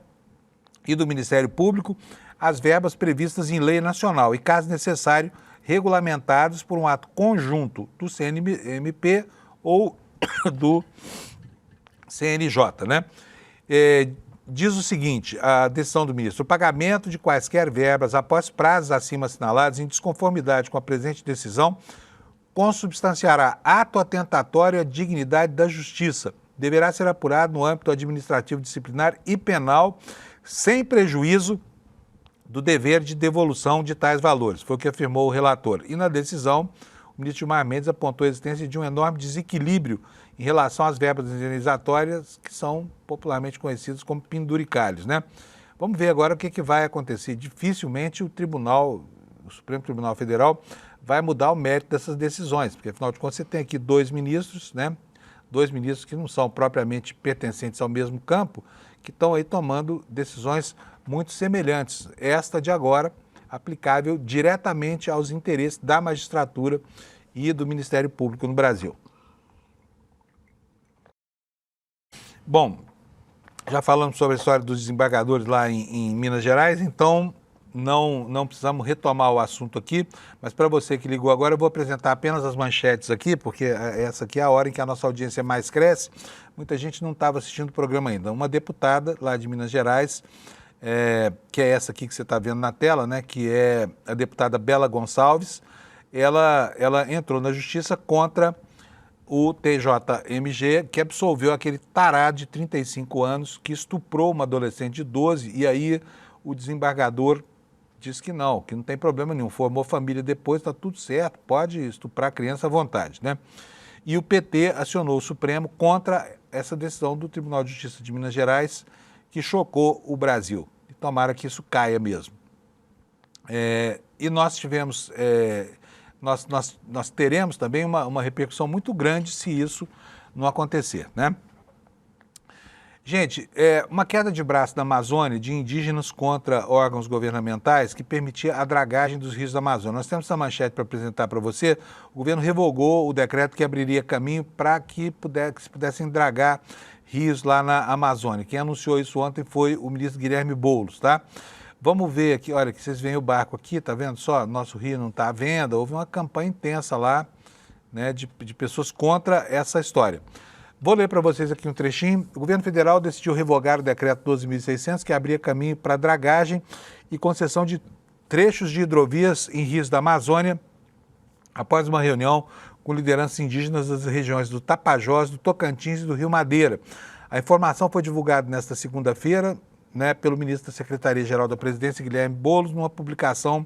e do Ministério Público as verbas previstas em lei nacional e, caso necessário, regulamentados por um ato conjunto do CNMP ou do CNJ, né? Diz o seguinte, a decisão do ministro: o pagamento de quaisquer verbas após prazos acima assinalados em desconformidade com a presente decisão consubstanciará ato atentatório à dignidade da justiça. Deverá ser apurado no âmbito administrativo, disciplinar e penal, sem prejuízo do dever de devolução de tais valores. Foi o que afirmou o relator. E na decisão, o ministro Gilmar Mendes apontou a existência de um enorme desequilíbrio em relação às verbas indenizatórias, que são popularmente conhecidas como penduricalhos, né? Vamos ver agora o que vai acontecer. Dificilmente o Supremo Tribunal Federal vai mudar o mérito dessas decisões, porque afinal de contas você tem aqui 2 ministros, né? 2 ministros que não são propriamente pertencentes ao mesmo campo, que estão aí tomando decisões muito semelhantes. Esta de agora, aplicável diretamente aos interesses da magistratura e do Ministério Público no Brasil. Bom, já falamos sobre a história dos desembargadores lá em Minas Gerais, então não precisamos retomar o assunto aqui, mas para você que ligou agora, eu vou apresentar apenas as manchetes aqui, porque essa aqui é a hora em que a nossa audiência mais cresce. Muita gente não estava assistindo o programa ainda. Uma deputada lá de Minas Gerais, que é essa aqui que você está vendo na tela, né, que é a deputada Bela Gonçalves, ela entrou na justiça contra o TJMG, que absolveu aquele tarado de 35 anos que estuprou uma adolescente de 12, e aí o desembargador diz que não tem problema nenhum, formou família depois, está tudo certo, pode estuprar a criança à vontade, né? E o PT acionou o Supremo contra essa decisão do Tribunal de Justiça de Minas Gerais, que chocou o Brasil. E tomara que isso caia mesmo. E nós tivemos, nós teremos também uma repercussão muito grande se isso não acontecer, né? Gente, uma queda de braço da Amazônia de indígenas contra órgãos governamentais que permitia a dragagem dos rios da Amazônia. Nós temos essa manchete para apresentar para você. O governo revogou o decreto que abriria caminho para que se pudessem dragar rios lá na Amazônia. Quem anunciou isso ontem foi o ministro Guilherme Boulos, tá? Vamos ver aqui, olha, que vocês veem o barco aqui, tá vendo só? Nosso rio não está à venda. Houve uma campanha intensa lá, né, de pessoas contra essa história. Vou ler para vocês aqui um trechinho. O governo federal decidiu revogar o decreto 12.600, que abria caminho para dragagem e concessão de trechos de hidrovias em rios da Amazônia, após uma reunião com lideranças indígenas das regiões do Tapajós, do Tocantins e do Rio Madeira. A informação foi divulgada nesta segunda-feira, né, pelo ministro da Secretaria-Geral da Presidência, Guilherme Boulos, numa publicação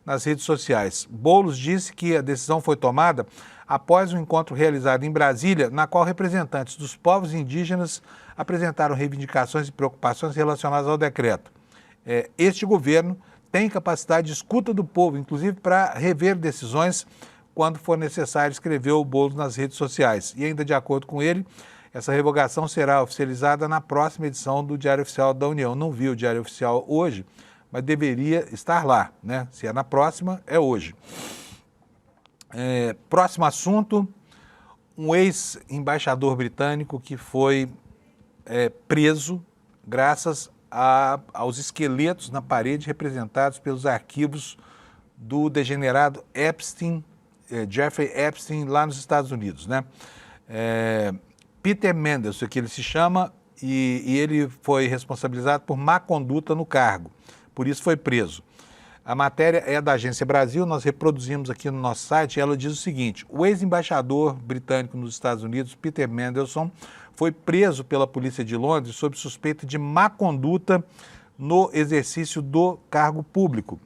nas redes sociais. Boulos disse que a decisão foi tomada após um encontro realizado em Brasília, na qual representantes dos povos indígenas apresentaram reivindicações e preocupações relacionadas ao decreto. Este governo tem capacidade de escuta do povo, inclusive para rever decisões quando for necessário, escreveu o Boulos nas redes sociais. E ainda de acordo com ele, essa revogação será oficializada na próxima edição do Diário Oficial da União. Não vi o Diário Oficial hoje, mas deveria estar lá, né? Se é na próxima, é hoje. Próximo assunto, um ex-embaixador britânico que foi preso graças aos esqueletos na parede representados pelos arquivos do degenerado Epstein, Jeffrey Epstein, lá nos Estados Unidos, né? Peter Mandelson, que ele se chama, e ele foi responsabilizado por má conduta no cargo, por isso foi preso. A matéria é da Agência Brasil, nós reproduzimos aqui no nosso site, e ela diz o seguinte: o ex-embaixador britânico nos Estados Unidos, Peter Mandelson, foi preso pela polícia de Londres sob suspeita de má conduta no exercício do cargo público,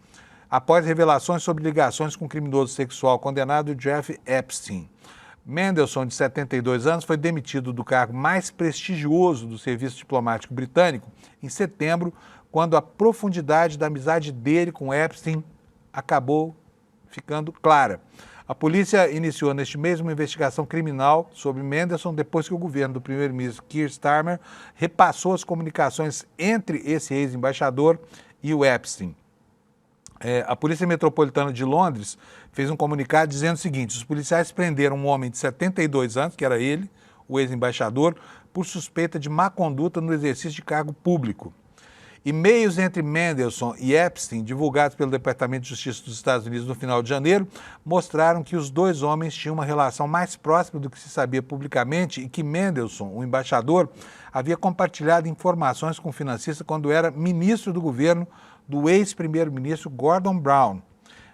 após revelações sobre ligações com o criminoso sexual condenado Jeffrey Epstein. Mandelson, de 72 anos, foi demitido do cargo mais prestigioso do serviço diplomático britânico em setembro, quando a profundidade da amizade dele com Epstein acabou ficando clara. A polícia iniciou neste mês uma investigação criminal sobre Mandelson depois que o governo do primeiro-ministro Keir Starmer repassou as comunicações entre esse ex-embaixador e o Epstein. A Polícia Metropolitana de Londres fez um comunicado dizendo o seguinte: os policiais prenderam um homem de 72 anos, que era ele, o ex-embaixador, por suspeita de má conduta no exercício de cargo público. E-mails entre Mandelson e Epstein, divulgados pelo Departamento de Justiça dos Estados Unidos no final de janeiro, mostraram que os dois homens tinham uma relação mais próxima do que se sabia publicamente e que Mandelson, o embaixador, havia compartilhado informações com o financista quando era ministro do governo do ex-primeiro-ministro Gordon Brown.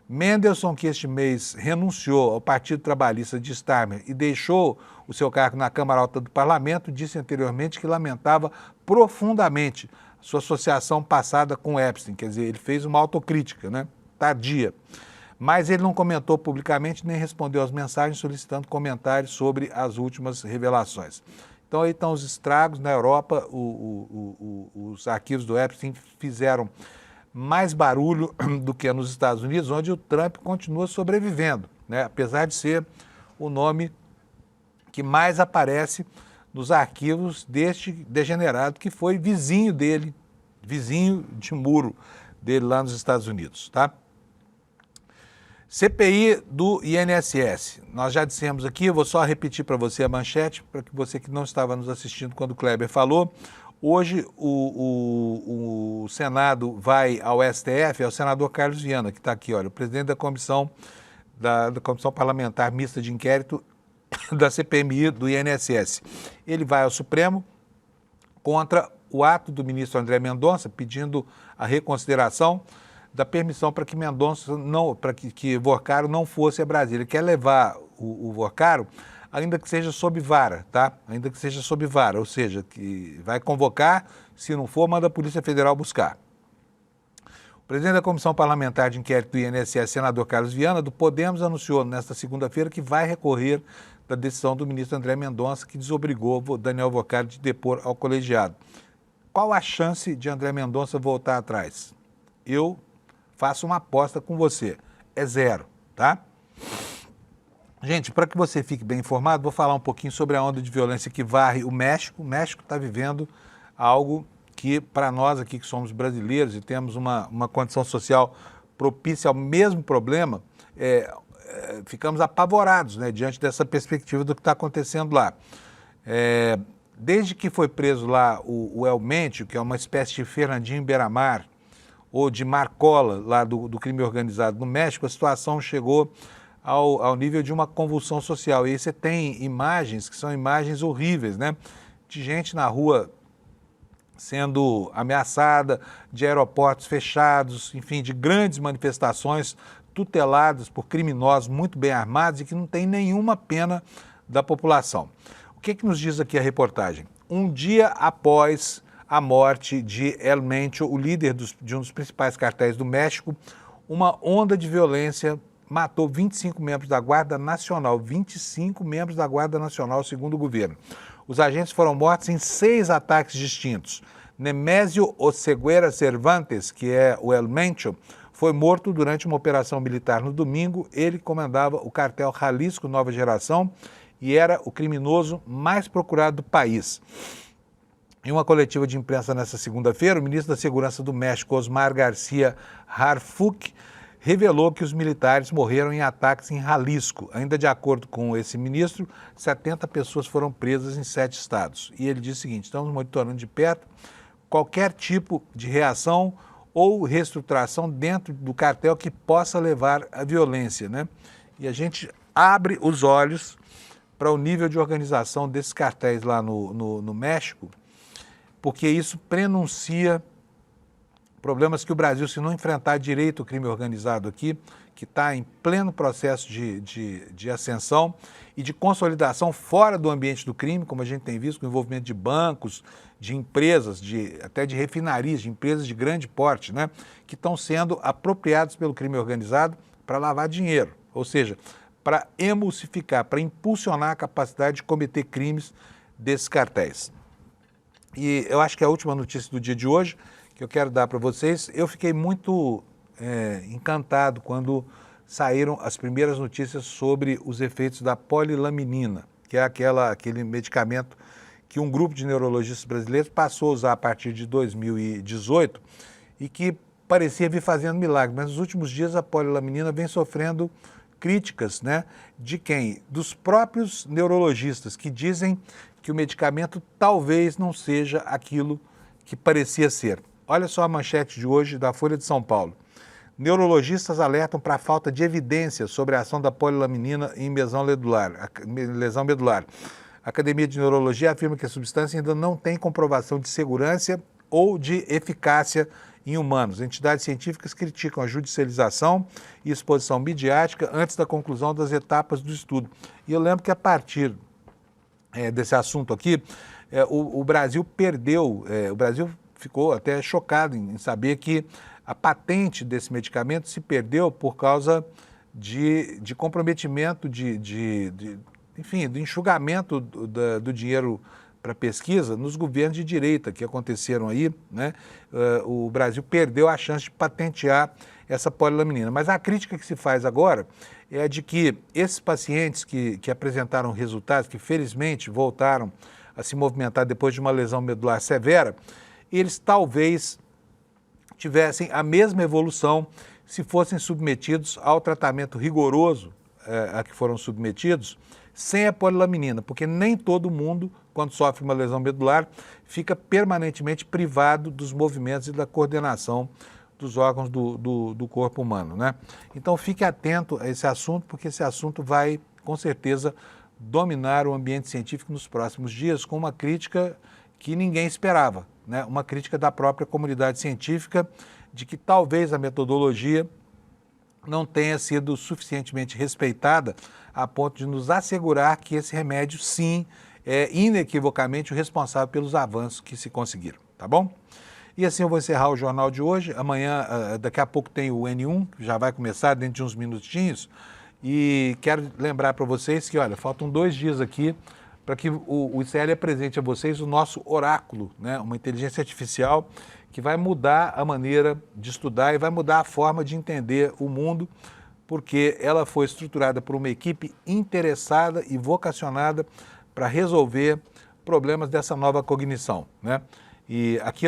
Mandelson, que este mês renunciou ao Partido Trabalhista de Starmer e deixou o seu cargo na Câmara Alta do Parlamento, disse anteriormente que lamentava profundamente sua associação passada com Epstein, quer dizer, ele fez uma autocrítica, né, tardia. Mas ele não comentou publicamente nem respondeu às mensagens solicitando comentários sobre as últimas revelações. Então aí estão os estragos na Europa, os arquivos do Epstein fizeram mais barulho do que nos Estados Unidos, onde o Trump continua sobrevivendo, né, apesar de ser o nome que mais aparece nos arquivos deste degenerado que foi vizinho dele, vizinho de muro dele lá nos Estados Unidos, tá? CPI do INSS. Nós já dissemos aqui, eu vou só repetir para você a manchete, para que você que não estava nos assistindo quando o Kleber falou. Hoje o Senado vai ao STF, é o senador Carlos Viana, que está aqui, olha, o presidente da Comissão Parlamentar Mista de Inquérito da CPMI do INSS. Ele vai ao Supremo contra o ato do ministro André Mendonça pedindo a reconsideração da permissão para que Mendonça que Vorcaro não fosse a Brasília. Ele quer levar o Vorcaro ainda que seja sob vara, tá? Ainda que seja sob vara, ou seja, que vai convocar, se não for, manda a Polícia Federal buscar. O presidente da Comissão Parlamentar de Inquérito do INSS, senador Carlos Viana, do Podemos, anunciou nesta segunda-feira que vai recorrer da decisão do ministro André Mendonça, que desobrigou Daniel Alvocard de depor ao colegiado. Qual a chance de André Mendonça voltar atrás? Eu faço uma aposta com você. É 0, tá? Gente, para que você fique bem informado, vou falar um pouquinho sobre a onda de violência que varre o México. O México está vivendo algo que, para nós aqui que somos brasileiros e temos uma condição social propícia ao mesmo problema, ficamos apavorados, né, diante dessa perspectiva do que está acontecendo lá. Desde que foi preso lá o El Mencho, que é uma espécie de Fernandinho Beiramar, ou de Marcola, lá do crime organizado no México, a situação chegou ao nível de uma convulsão social. E aí você tem imagens que são imagens horríveis, né? De gente na rua sendo ameaçada, de aeroportos fechados, enfim, de grandes manifestações tuteladas por criminosos muito bem armados e que não tem nenhuma pena da população. O que nos diz aqui a reportagem? Um dia após a morte de El Mencho, o líder de um dos principais cartéis do México, uma onda de violência matou 25 membros da Guarda Nacional, 25 membros da Guarda Nacional, segundo o governo. Os agentes foram mortos em 6 ataques distintos. Nemésio Oseguera Cervantes, que é o El Mencho, foi morto durante uma operação militar no domingo. Ele comandava o cartel Jalisco Nova Geração e era o criminoso mais procurado do país. Em uma coletiva de imprensa nesta segunda-feira, o ministro da Segurança do México, Osmar Garcia Harfuch, revelou que os militares morreram em ataques em Jalisco. Ainda de acordo com esse ministro, 70 pessoas foram presas em 7 estados. E ele disse o seguinte: estamos monitorando de perto qualquer tipo de reação ou reestruturação dentro do cartel que possa levar à violência, né? E a gente abre os olhos para o nível de organização desses cartéis lá no México, porque isso prenuncia problemas que o Brasil, se não enfrentar direito o crime organizado aqui, que está em pleno processo de ascensão e de consolidação fora do ambiente do crime, como a gente tem visto, com o envolvimento de bancos, de empresas, até de refinarias, de empresas de grande porte, né, que estão sendo apropriadas pelo crime organizado para lavar dinheiro, ou seja, para emulsificar, para impulsionar a capacidade de cometer crimes desses cartéis. E eu acho que a última notícia do dia de hoje, que eu quero dar para vocês, eu fiquei muito encantado quando saíram as primeiras notícias sobre os efeitos da polilaminina, que é aquele medicamento que um grupo de neurologistas brasileiros passou a usar a partir de 2018 e que parecia vir fazendo milagre, mas nos últimos dias a polilaminina vem sofrendo críticas, né, de quem? Dos próprios neurologistas, que dizem que o medicamento talvez não seja aquilo que parecia ser. Olha só a manchete de hoje da Folha de São Paulo. Neurologistas alertam para a falta de evidência sobre a ação da polilaminina em lesão medular. A Academia de Neurologia afirma que a substância ainda não tem comprovação de segurança ou de eficácia em humanos. Entidades científicas criticam a judicialização e exposição midiática antes da conclusão das etapas do estudo. E eu lembro que a partir desse assunto aqui, o Brasil perdeu, o Brasil ficou até chocado em saber que a patente desse medicamento se perdeu por causa de comprometimento, enfim, do enxugamento do dinheiro para pesquisa nos governos de direita que aconteceram aí, né? O Brasil perdeu a chance de patentear essa polilaminina. Mas a crítica que se faz agora é a de que esses pacientes que apresentaram resultados, que felizmente voltaram a se movimentar depois de uma lesão medular severa, eles talvez tivessem a mesma evolução se fossem submetidos ao tratamento rigoroso a que foram submetidos, sem a polilaminina, porque nem todo mundo, quando sofre uma lesão medular, fica permanentemente privado dos movimentos e da coordenação dos órgãos do corpo humano, né? Então fique atento a esse assunto, porque esse assunto vai, com certeza, dominar o ambiente científico nos próximos dias, com uma crítica que ninguém esperava, né? Uma crítica da própria comunidade científica de que talvez a metodologia não tenha sido suficientemente respeitada a ponto de nos assegurar que esse remédio, sim, é inequivocamente o responsável pelos avanços que se conseguiram, tá bom? E assim eu vou encerrar o jornal de hoje. Amanhã, daqui a pouco tem o N1, que já vai começar dentro de uns minutinhos. E quero lembrar para vocês que, olha, faltam 2 dias aqui para que o ICL apresente a vocês o nosso oráculo, né? Uma inteligência artificial que vai mudar a maneira de estudar e vai mudar a forma de entender o mundo, porque ela foi estruturada por uma equipe interessada e vocacionada para resolver problemas dessa nova cognição, né? E aqui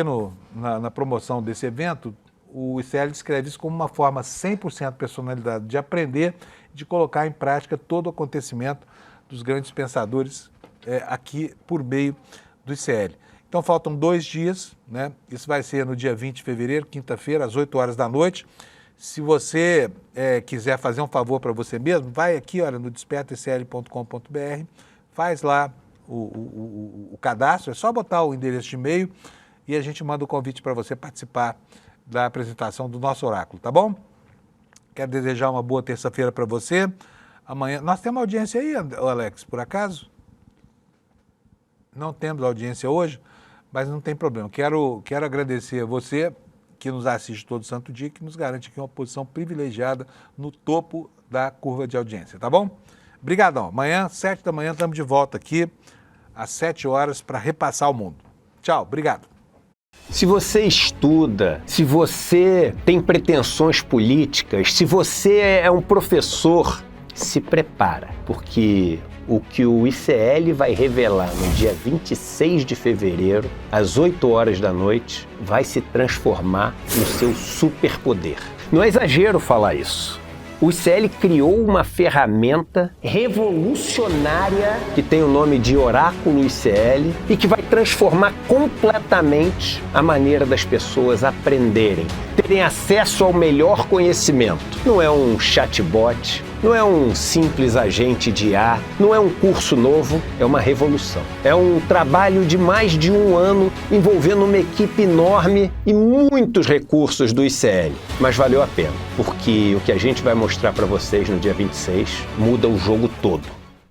na promoção desse evento, o ICL descreve isso como uma forma 100% personalizada de aprender, de colocar em prática todo o acontecimento dos grandes pensadores aqui por meio do ICL. Então faltam 2 dias, né? Isso vai ser no dia 20 de fevereiro, quinta-feira, às 8 horas da noite. Se você quiser fazer um favor para você mesmo, vai aqui, olha, no despertaicl.com.br, faz lá o cadastro, é só botar o endereço de e-mail e a gente manda o convite para você participar da apresentação do nosso oráculo, tá bom? Quero desejar uma boa terça-feira para você. Amanhã, nós temos audiência aí, Alex, por acaso? Não temos audiência hoje, mas não tem problema. Quero agradecer a você que nos assiste todo santo dia, que nos garante aqui uma posição privilegiada no topo da curva de audiência, tá bom? Obrigadão. Amanhã, 7 da manhã, estamos de volta aqui, às 7 horas, para repassar o mundo. Tchau, obrigado. Se você estuda, se você tem pretensões políticas, se você é um professor, se prepara, porque o que o ICL vai revelar no dia 26 de fevereiro, às 8 horas da noite, vai se transformar no seu superpoder. Não é exagero falar isso. O ICL criou uma ferramenta revolucionária que tem o nome de Oráculo ICL e que vai transformar completamente a maneira das pessoas aprenderem, terem acesso ao melhor conhecimento. Não é um chatbot, não é um simples agente de IA, não é um curso novo, é uma revolução. É um trabalho de mais de 1 ano envolvendo uma equipe enorme e muitos recursos do ICL. Mas valeu a pena, porque o que a gente vai mostrar para vocês no dia 26 muda o jogo todo.